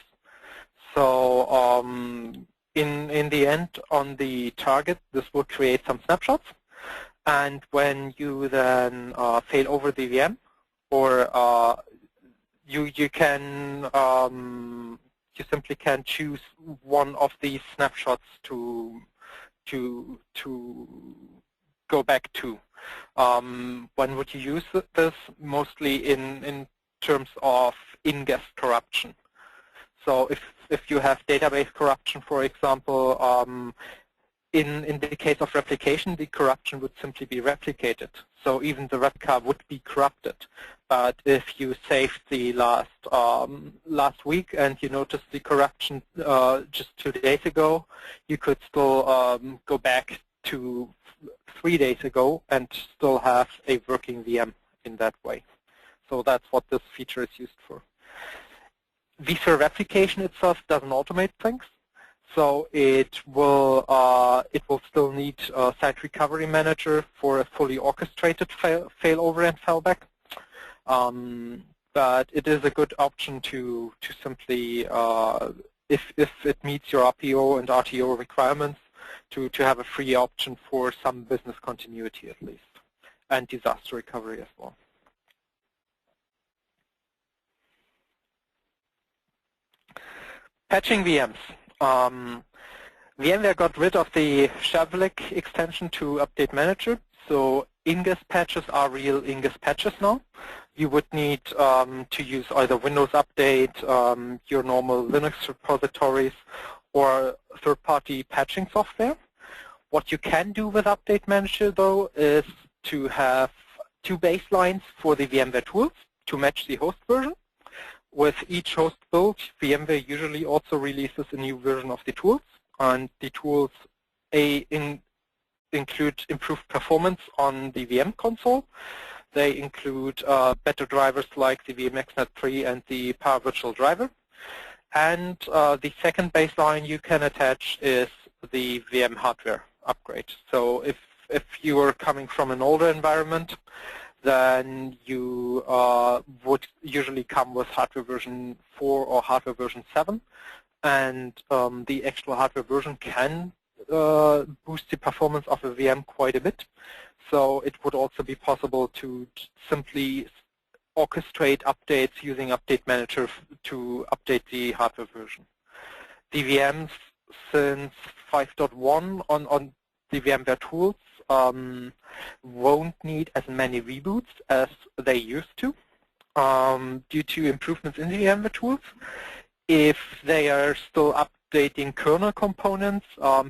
So in the end, on the target, this will create some snapshots. And when you then fail over the VM, or you can you simply can choose one of these snapshots to go back to. When would you use this? Mostly in terms of in-guest corruption. So if you have database corruption, for example, in the case of replication, the corruption would simply be replicated. So even the replica would be corrupted. But if you saved the last week and you noticed the corruption just 2 days ago, you could still go back to 3 days ago and still have a working VM in that way. So that's what this feature is used for. vSphere replication itself doesn't automate things. So it will still need a site recovery manager for a fully orchestrated failover and fallback. But it is a good option to simply, if it meets your RPO and RTO requirements, to have a free option for some business continuity at least, and disaster recovery as well. Patching VMs. VMware got rid of the Shavlik extension to Update Manager, so in-guest patches are real in-guest patches now. You would need to use either Windows Update, your normal Linux repositories, or third-party patching software. What you can do with Update Manager, though, is to have 2 baselines for the VMware tools to match the host version. With each host build, VMware usually also releases a new version of the tools, and the tools include improved performance on the VM console. They include better drivers like the VMXNet 3 and the Power Virtual driver. And the second baseline you can attach is the VM hardware upgrade. So if you are coming from an older environment, then you would usually come with hardware version 4 or hardware version 7. And the actual hardware version can boost the performance of a VM quite a bit. So it would also be possible to simply orchestrate updates using Update Manager to update the hardware version. The VMs since 5.1 on the VMware tools won't need as many reboots as they used to due to improvements in the VMware tools. If they are still updating kernel components,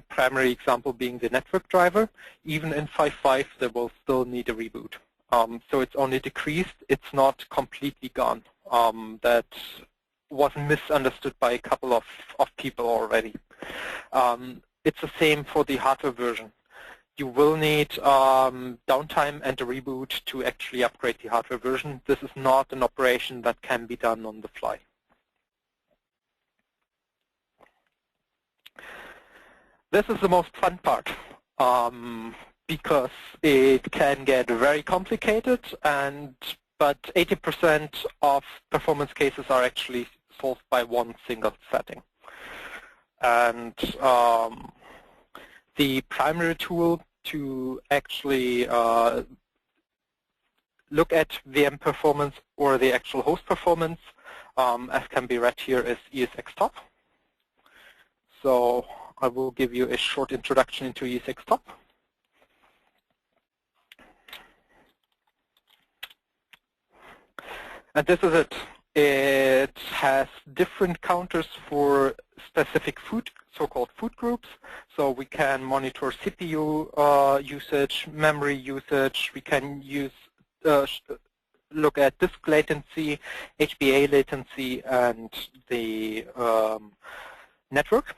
primary example being the network driver, even in 5.5 they will still need a reboot. So it's only decreased, it's not completely gone. That was misunderstood by a couple of people already. It's the same for the hardware version. You will need downtime and a reboot to actually upgrade the hardware version. This is not an operation that can be done on the fly. This is the most fun part because it can get very complicated, and but 80% of performance cases are actually solved by one single setting. And the primary tool to actually look at VM performance or the actual host performance, as can be read here, is ESXtop. So I will give you a short introduction into ESXtop. And this is it. It has different counters for specific food, so-called food groups. So we can monitor CPU usage, memory usage. We can use look at disk latency, HBA latency, and the network.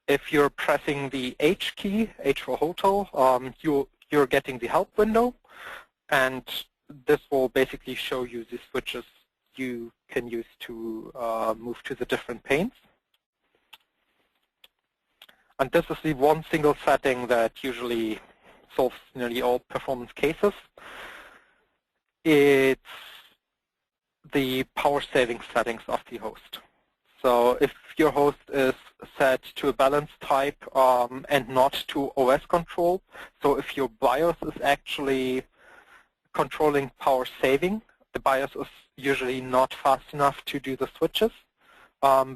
If you're pressing the H key, H for hotel, you're getting the help window, and this will basically show you the switches you can use to move to the different panes. And this is the one single setting that usually solves nearly all performance cases. It's the power saving settings of the host. So if your host is set to a balance type and not to OS control, so if your BIOS is actually controlling power saving, the BIOS is usually not fast enough to do the switches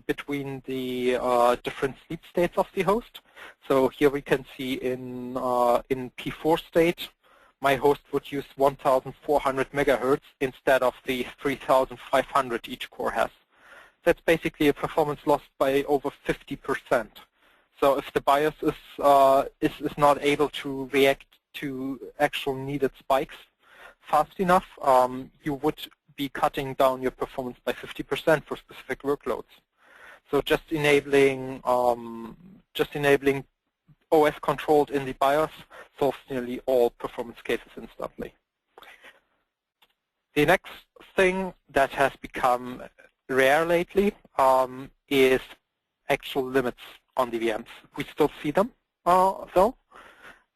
between the different sleep states of the host. So here we can see in P4 state, my host would use 1,400 megahertz instead of the 3,500 each core has. That's basically a performance loss by over 50%. So if the BIOS is not able to react to actual needed spikes fast enough, you would be cutting down your performance by 50% for specific workloads. So just enabling OS controlled in the BIOS solves nearly all performance cases instantly. The next thing that has become rare lately is actual limits on the VMs. We still see them though,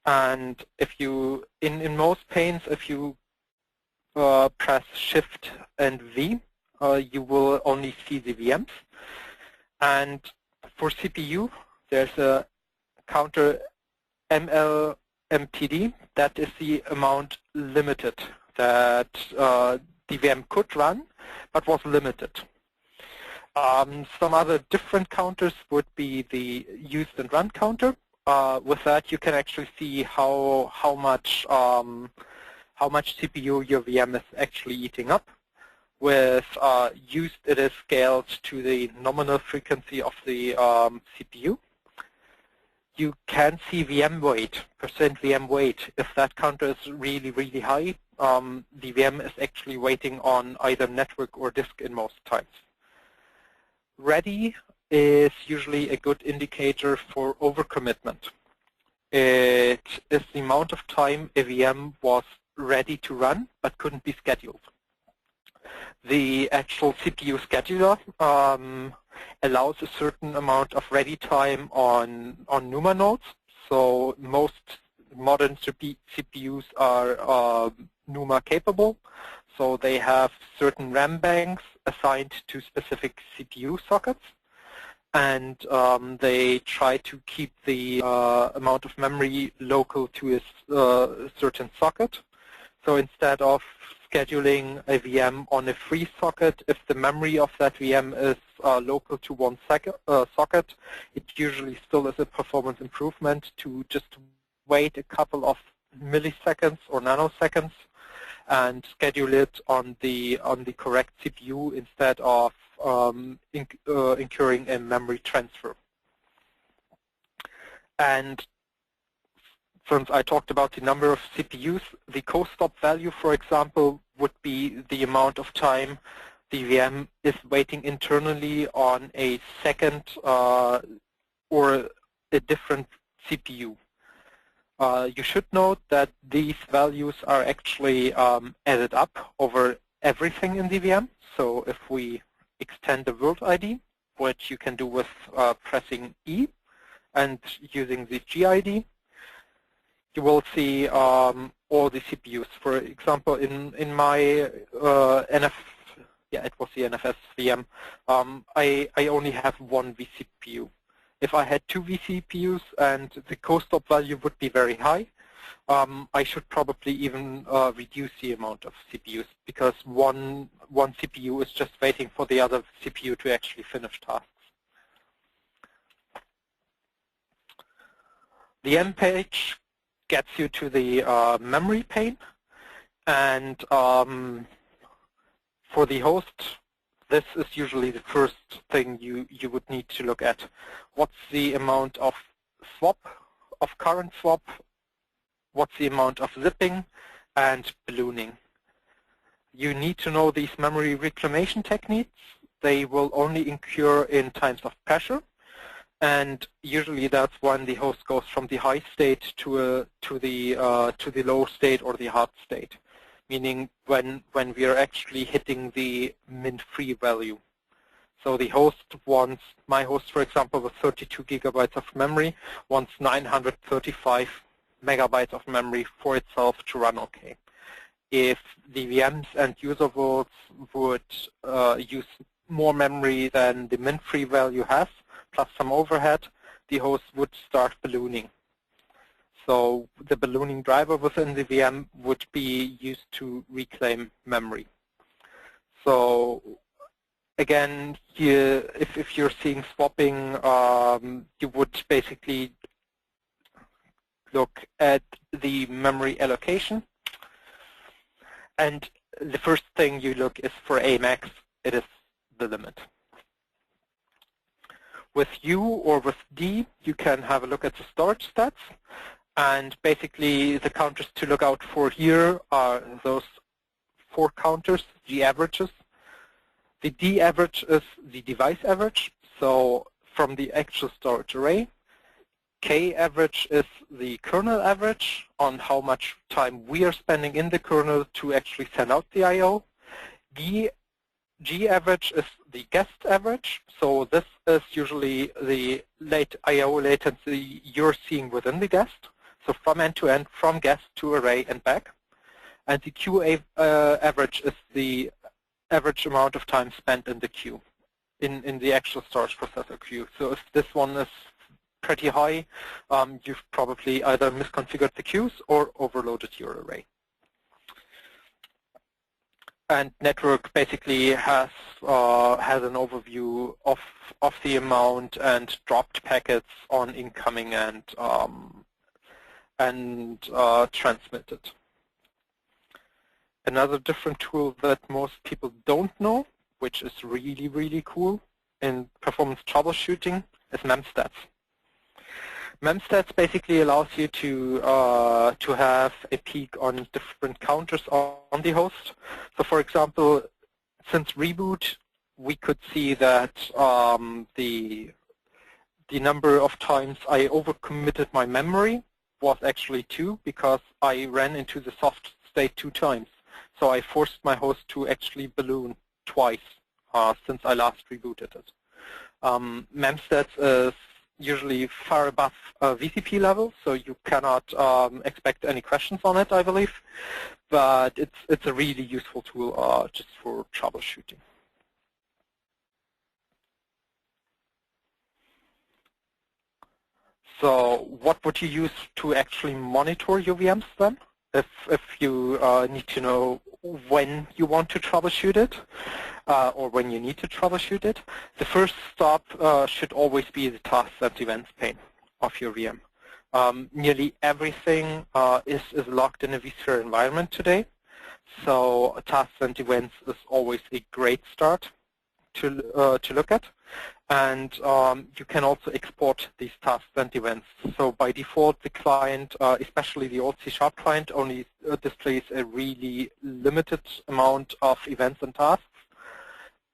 and if you in most panes, if you press Shift and V, you will only see the VMs. And for CPU, there's a counter MLMTD, that is the amount limited that the VM could run, but was limited. Some other different counters would be the used and run counter. With that, you can actually see how much CPU your VM is actually eating up. With used, it is scaled to the nominal frequency of the CPU. You can see VM weight, percent VM weight. If that counter is really, really high, the VM is actually waiting on either network or disk in most times. Ready is usually a good indicator for overcommitment. It is the amount of time a VM was ready to run but couldn't be scheduled. The actual CPU scheduler allows a certain amount of ready time on NUMA nodes. So most modern CPUs are NUMA capable. So they have certain RAM banks assigned to specific CPU sockets. And they try to keep the amount of memory local to a certain socket. So instead of scheduling a VM on a free socket, if the memory of that VM is local to one socket, it usually still is a performance improvement to just wait a couple of milliseconds or nanoseconds and schedule it on the correct CPU instead of incurring a memory transfer. And since I talked about the number of CPUs, the co-stop value, for example, would be the amount of time the VM is waiting internally on a second or a different CPU. You should note that these values are actually added up over everything in the VM. So if we extend the world ID, which you can do with pressing E and using the GID, you will see all the CPUs. For example, in my it was the NFS VM, I only have one vCPU. If I had two vCPUs and the co-stop value would be very high, I should probably even reduce the amount of CPUs, because one CPU is just waiting for the other CPU to actually finish tasks. The M page gets you to the memory pane, and for the host, this is usually the first thing you would need to look at. What's the amount of swap, of current swap, what's the amount of zipping, and ballooning. You need to know these memory reclamation techniques. They will only occur in times of pressure, and usually that's when the host goes from the high state to the low state or the hard state, meaning when we are actually hitting the min-free value. So the host wants, my host for example with 32 gigabytes of memory, wants 935 megabytes of memory for itself to run okay. If the VMs and user worlds would use more memory than the min-free value has, plus some overhead, the host would start ballooning. So the ballooning driver within the VM would be used to reclaim memory. So again, here, if you're seeing swapping, you would basically look at the memory allocation. And the first thing you look is for Amax, it is the limit. With U or with D, you can have a look at the storage stats. And basically, the counters to look out for here are those 4 counters, G averages. The D average is the device average, so from the actual storage array. K average is the kernel average on how much time we are spending in the kernel to actually send out the I/O. G average is the guest average, so this is usually the I/O latency you're seeing within the guest. So from end to end, from guest to array and back. And the Q average is the average amount of time spent in the queue, in the actual storage processor queue. So if this one is pretty high, you've probably either misconfigured the queues or overloaded your array. And network basically has an overview of the amount and dropped packets on incoming and transmitted. Another different tool that most people don't know, which is really, really cool in performance troubleshooting, is memstats. Memstats basically allows you to have a peek on different counters on the host. So for example, since reboot, we could see that the number of times I overcommitted my memory was actually 2, because I ran into the soft state 2 times. So I forced my host to actually balloon twice since I last rebooted it. Memstats is usually far above VCP level, so you cannot expect any questions on it, I believe. But it's a really useful tool just for troubleshooting. So what would you use to actually monitor your VMs then? If you need to know when you want to troubleshoot it or when you need to troubleshoot it, the first stop should always be the tasks and events pane of your VM. Nearly everything is logged in a vSphere environment today, so tasks and events is always a great start to look at. And you can also export these tasks and events. So by default, the client, especially the old C# client, only displays a really limited amount of events and tasks.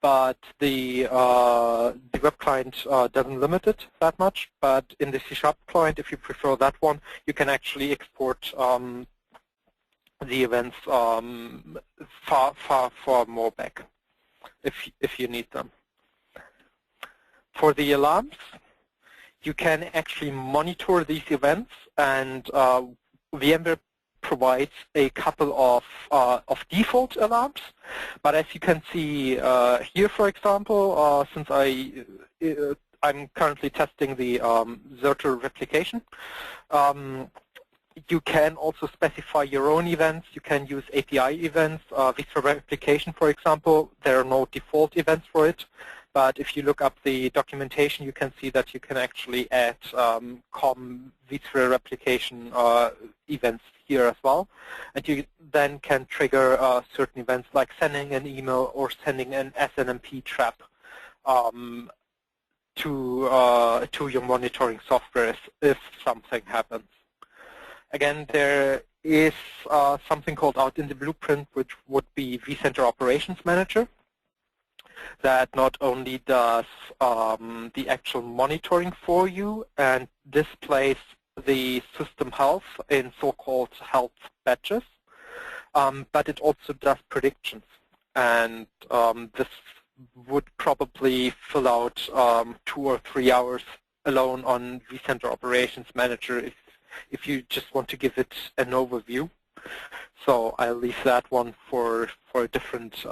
But the web client doesn't limit it that much. But in the C# client, if you prefer that one, you can actually export the events far more back if you need them. For the alarms, you can actually monitor these events, and VMware provides a couple of default alarms, but as you can see here, for example, since I'm currently testing the virutal replication, you can also specify your own events. You can use API events. Visual replication, for example, there are no default events for it. But if you look up the documentation, you can see that you can actually add COM visual replication events here as well. And you then can trigger certain events like sending an email or sending an SNMP trap to your monitoring software if something happens. Again, there is something called out in the blueprint, which would be vCenter Operations Manager, that not only does the actual monitoring for you and displays the system health in so-called health badges, but it also does predictions. And this would probably fill out 2 or 3 hours alone on vCenter Operations Manager if you just want to give it an overview. So I'll leave that one for a different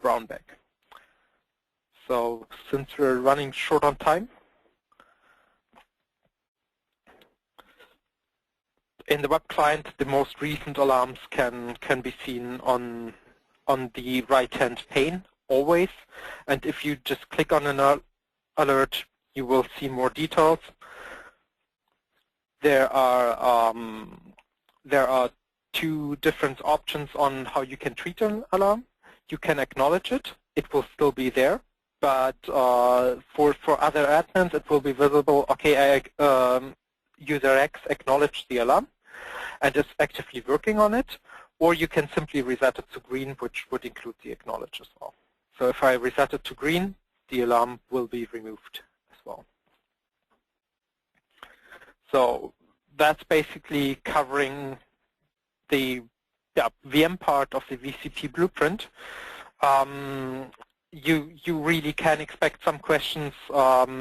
brown bag. So since we're running short on time, in the web client, the most recent alarms can be seen on the right-hand pane always. And if you just click on an alert, you will see more details. There are 2 different options on how you can treat an alarm. You can acknowledge it. It will still be there. But for other admins, it will be visible, okay, user X acknowledged the alarm and is actively working on it. Or you can simply reset it to green, which would include the acknowledge as well. So if I reset it to green, the alarm will be removed as well. So that's basically covering the VM part of the VCP blueprint. You really can expect some questions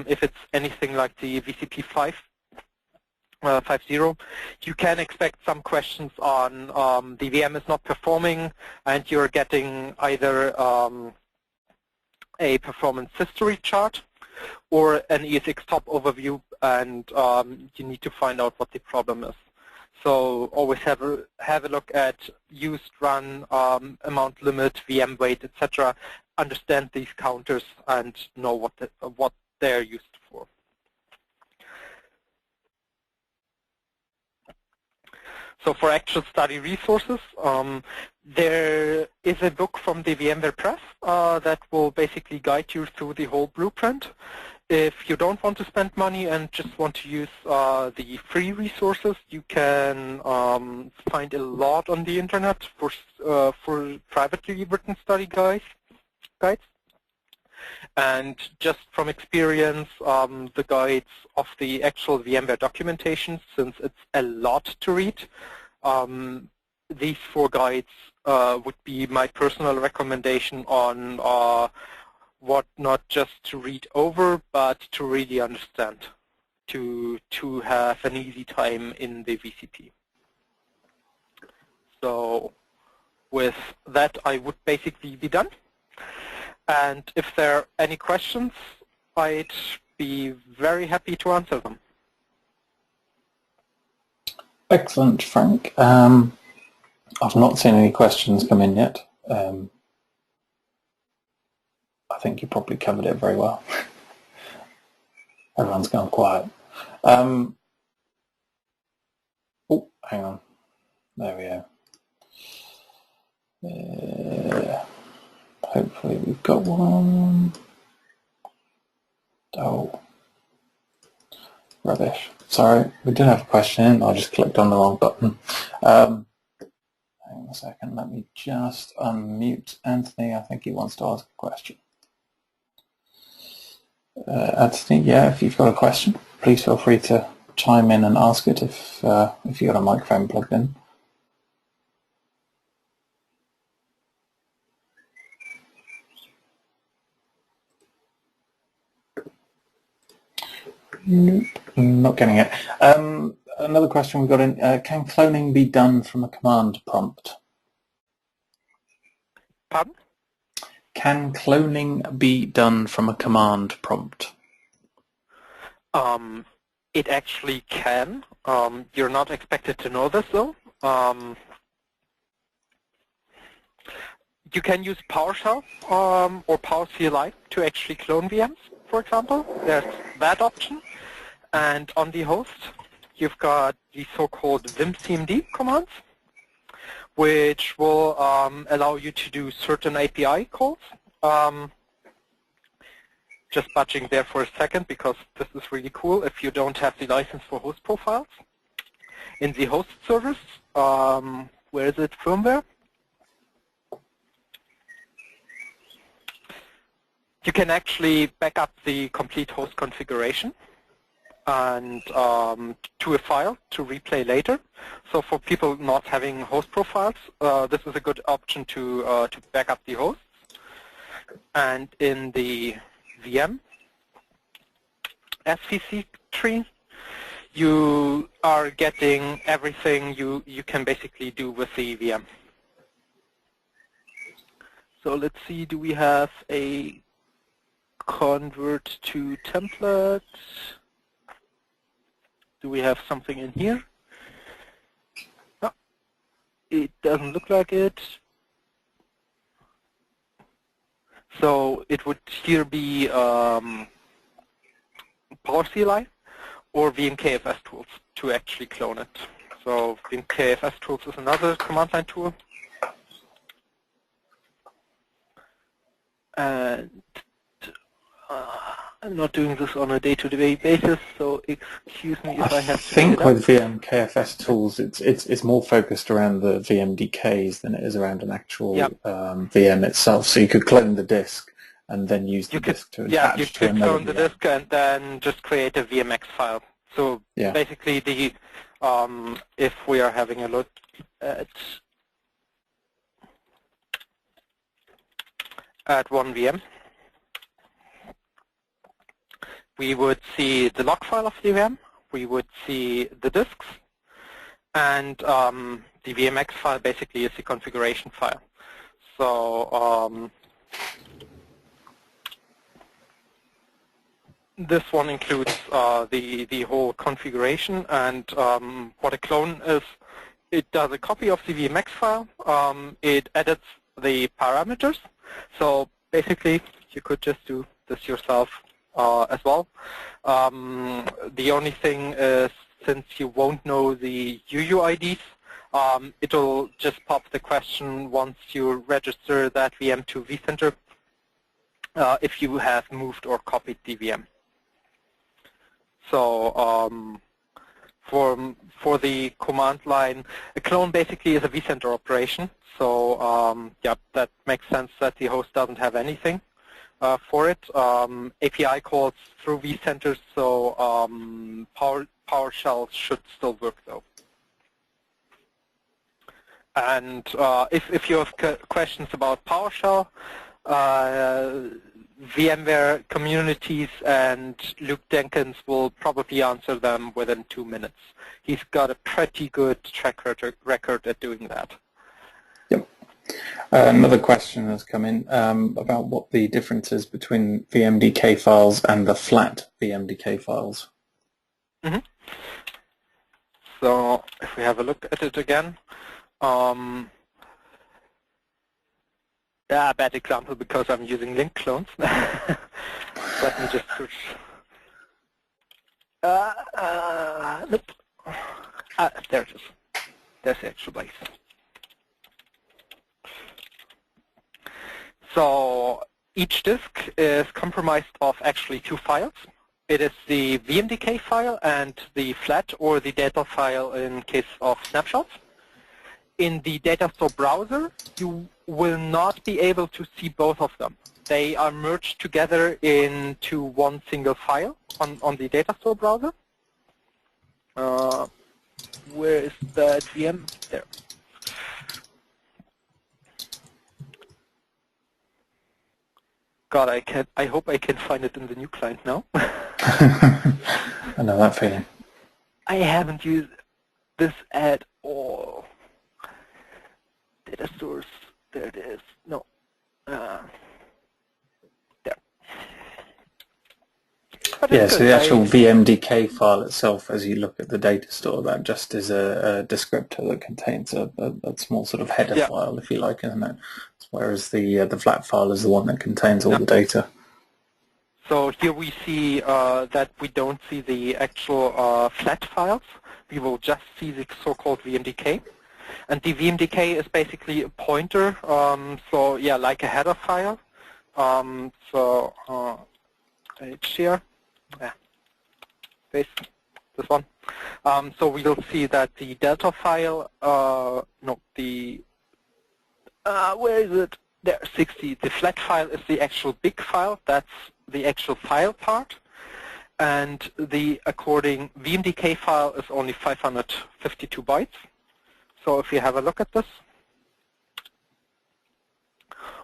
if it's anything like the VCP 5.0. You can expect some questions on the VM is not performing and you're getting either a performance history chart or an ESX top overview, and you need to find out what the problem is. So always have a look at used, run, amount limit, VM weight, etc. Understand these counters and know what they're used for. So for actual study resources, there is a book from the VMware Press that will basically guide you through the whole blueprint. If you don't want to spend money and just want to use the free resources, you can find a lot on the internet for privately written study guides. And just from experience, the guides of the actual VMware documentation, since it's a lot to read, these 4 guides would be my personal recommendation on what not just to read over, but to really understand, to have an easy time in the VCP. So with that, I would basically be done. And if there are any questions, I'd be very happy to answer them. Excellent, Frank. I've not seen any questions come in yet. I think you probably covered it very well. Everyone's gone quiet. Oh, hang on. There we go. Hopefully we've got one. Oh, rubbish. Sorry, we did have a question. I just clicked on the wrong button. Hang on a second. Let me just unmute Anthony. I think he wants to ask a question. Anthony, yeah, if you've got a question, please feel free to chime in and ask it if you've got a microphone plugged in. Nope, not getting it. Another question we got in, can cloning be done from a command prompt? Pardon? Can cloning be done from a command prompt? It actually can. You're not expected to know this though. You can use PowerShell or PowerCLI to actually clone VMs, for example. There's that option. And on the host, you've got the so-called vimcmd commands, which will allow you to do certain API calls. Just budging there for a second because this is really cool if you don't have the license for host profiles. In the host service, where is it, firmware? You can actually back up the complete host configuration and to a file to replay later. So for people not having host profiles, this is a good option to back up the hosts. And in the VM SVC tree, you are getting everything you can basically do with the VM. So let's see, do we have a convert to template? Do we have something in here? No, it doesn't look like it. So it would here be PowerCLI or VMKFS tools to actually clone it. So VMKFS tools is another command line tool. And I'm not doing this on a day-to-day basis, so excuse me if I have to. I think with VMKFS tools, it's more focused around the VMDKs than it is around an actual VM itself. So you could clone the disk and then use the disk to attach you to could another clone the disk and then just create a VMX file. So basically, the if we are having a look at one VM, we would see the log file of the VM, we would see the disks, and the VMX file basically is the configuration file. So this one includes the whole configuration, and what a clone is, it does a copy of the VMX file, it edits the parameters. So basically, you could just do this yourself as well. The only thing is, since you won't know the UUIDs, it'll just pop the question once you register that VM to vCenter if you have moved or copied the VM. So for the command line, a clone basically is a vCenter operation. So yeah, that makes sense that the host doesn't have anything for it. API calls through vCenter, so PowerShell should still work though. And if you have questions about PowerShell, VMware communities and Luke Jenkins will probably answer them within 2 minutes. He's got a pretty good track record at doing that. Yep. Another question has come in about what the difference is between VMDK files and the flat VMDK files. Mm-hmm. So if we have a look at it again, yeah, bad example because I'm using link clones. Let me just switch. Nope. There it is. There's the actual base. So each disk is comprised of actually 2 files. It is the VMDK file and the flat or the data file in case of snapshots. In the data store browser, you will not be able to see both of them. They are merged together into one single file on the data store browser. Where is that VM? There. God, I hope I can find it in the new client now. I know that feeling. I haven't used this at all. Data source, there it is. No, there. But Yeah, it's so good. the actual VMDK file itself, as you look at the data store, that just is a descriptor that contains a small sort of header file, if you like, isn't it? Whereas the flat file is the one that contains all the data. So here we see that we don't see the actual flat files. We will just see the so-called VMDK. And the VMDK is basically a pointer, so yeah, like a header file. Page here, yeah, this one. So we'll see that the delta file, where is it? There, 60. The flat file is the actual big file. That's the actual file part. And the according VMDK file is only 552 bytes. So if you have a look at this,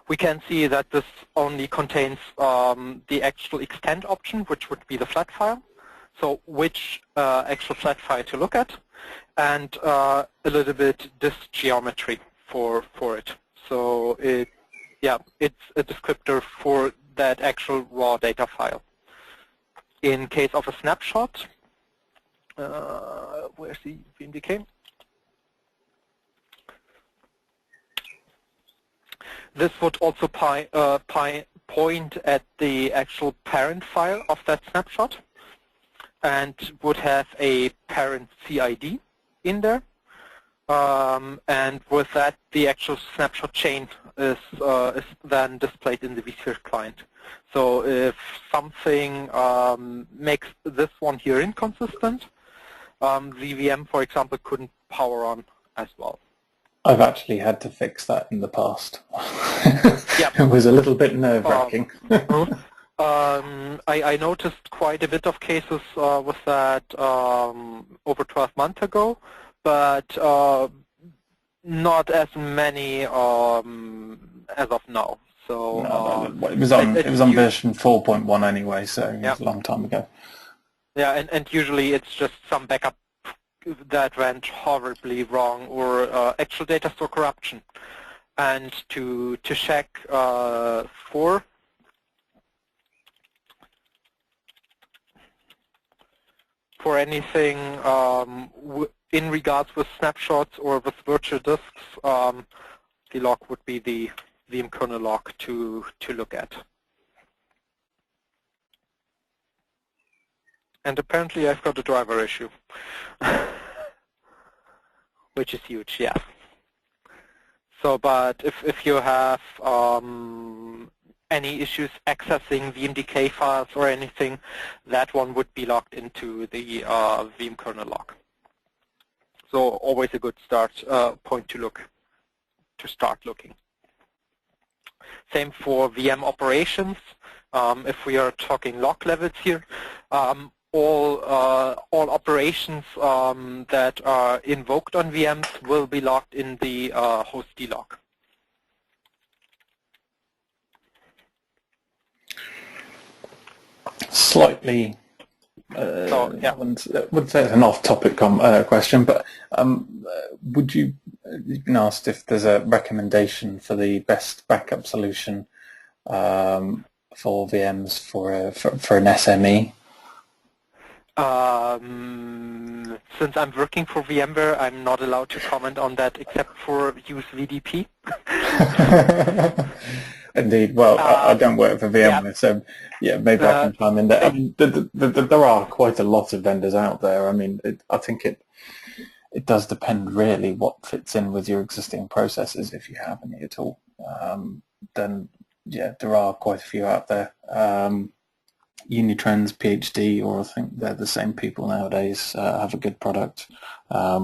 we can see that this only contains the actual extend option, which would be the flat file. So which actual flat file to look at, and a little bit this geometry for it. So it's a descriptor for that actual raw data file. In case of a snapshot, where's the VMDK? This would also point at the actual parent file of that snapshot and would have a parent CID in there. And with that, the actual snapshot chain is then displayed in the vSphere client. So if something makes this one here inconsistent, the VM, for example, couldn't power on as well. I've actually had to fix that in the past. It was a little bit nerve-wracking. I noticed quite a bit of cases with that over 12 months ago, but not as many as of now. So no, it was on version 4.1 anyway, so it was a long time ago. Yeah, and usually it's just some backup that went horribly wrong, or actual data store corruption. And to check for anything in regards with snapshots or with virtual disks, the log would be the VM kernel log to look at. And apparently I've got a driver issue, which is huge, yeah. So, but if you have any issues accessing VMDK files or anything, that one would be logged into the VM kernel log. So always a good start point to start looking. Same for VM operations. If we are talking log levels here, all operations that are invoked on VMs will be logged in the host log. Slightly, I wouldn't say it's an off-topic question, but would you've been asked if there's a recommendation for the best backup solution for VMs for an SME? Since I'm working for VMware, I'm not allowed to comment on that except for use VDP. Indeed. Well, I don't work for VMware, so yeah, maybe I can chime in there. I mean, there are quite a lot of vendors out there. I mean, I think it does depend really what fits in with your existing processes, if you have any at all. Then yeah, there are quite a few out there. Unitrends, PhD, or I think they're the same people nowadays, have a good product. A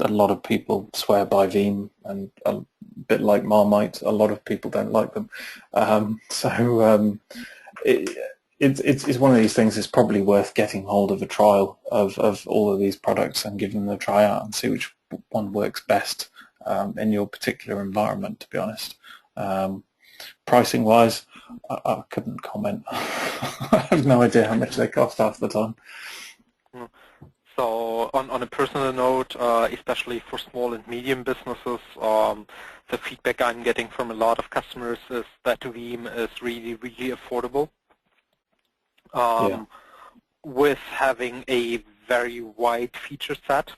lot of people swear by Veeam, and a bit like Marmite, a lot of people don't like them. It's one of these things. It's probably worth getting hold of a trial of all of these products and giving them a try out and see which one works best in your particular environment, to be honest. Pricing wise, I couldn't comment. I have no idea how much they cost half the time. So on a personal note, especially for small and medium businesses, the feedback I'm getting from a lot of customers is that Veeam is really, really affordable. With having a very wide feature set.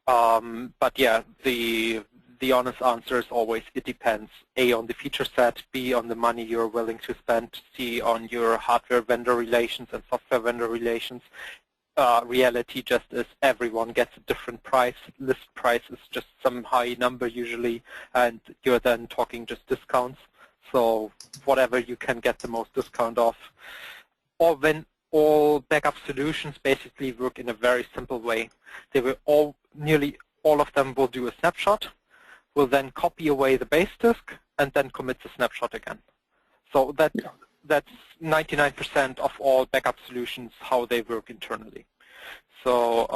But yeah, the honest answer is always it depends. A, on the feature set, B, on the money you're willing to spend, C, on your hardware vendor relations and software vendor relations. Reality just is everyone gets a different price. List price is just some high number usually, and you're then talking just discounts. So whatever you can get the most discount off. Or when all backup solutions basically work in a very simple way. They will nearly all of them will do a snapshot, will then copy away the base disk, and then commit the snapshot again. So that's 99% of all backup solutions, how they work internally. So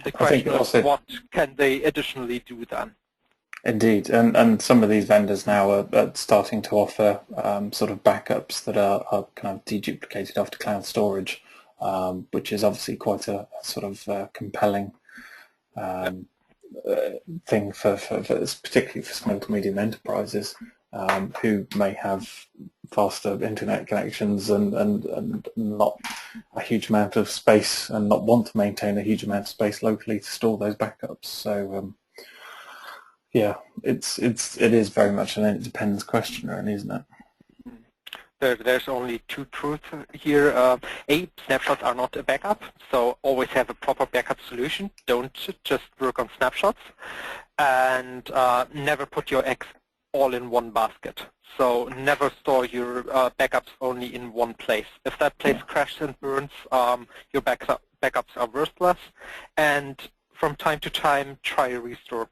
the question is, what can they additionally do then? Indeed, and some of these vendors now are starting to offer sort of backups that are kind of deduplicated after cloud storage, which is obviously quite a sort of compelling thing for particularly for small to medium enterprises who may have faster internet connections and not a huge amount of space and not want to maintain a huge amount of space locally to store those backups. So yeah, it is very much an it depends question, really, isn't it? There's only two truths here. A, snapshots are not a backup, so always have a proper backup solution. Don't just work on snapshots. And never put your eggs all in one basket. So never store your backups only in one place. If that place crashes and burns, your backups are worthless. And from time to time, try a restore.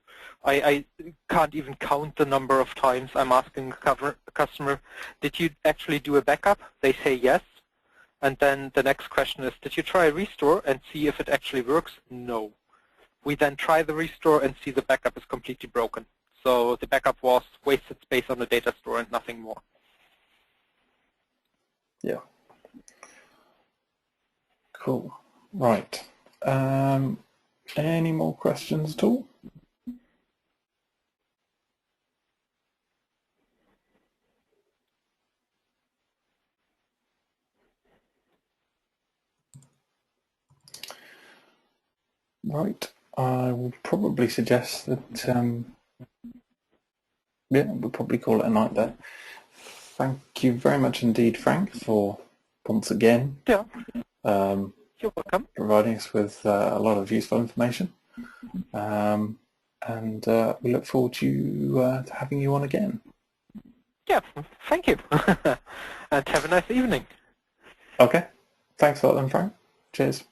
I can't even count the number of times I'm asking a customer, did you actually do a backup? They say yes. And then the next question is, did you try a restore and see if it actually works? No. We then try the restore and see the backup is completely broken. So the backup was wasted space on the data store and nothing more. Yeah. Cool. Right. Any more questions at all? Right. I would probably suggest that, yeah, we'll probably call it a night there. Thank you very much indeed, Frank, for once again you're welcome. Providing us with a lot of useful information. And we look forward to having you on again. Yeah, thank you. And have a nice evening. Okay. Thanks a lot then, Frank. Cheers.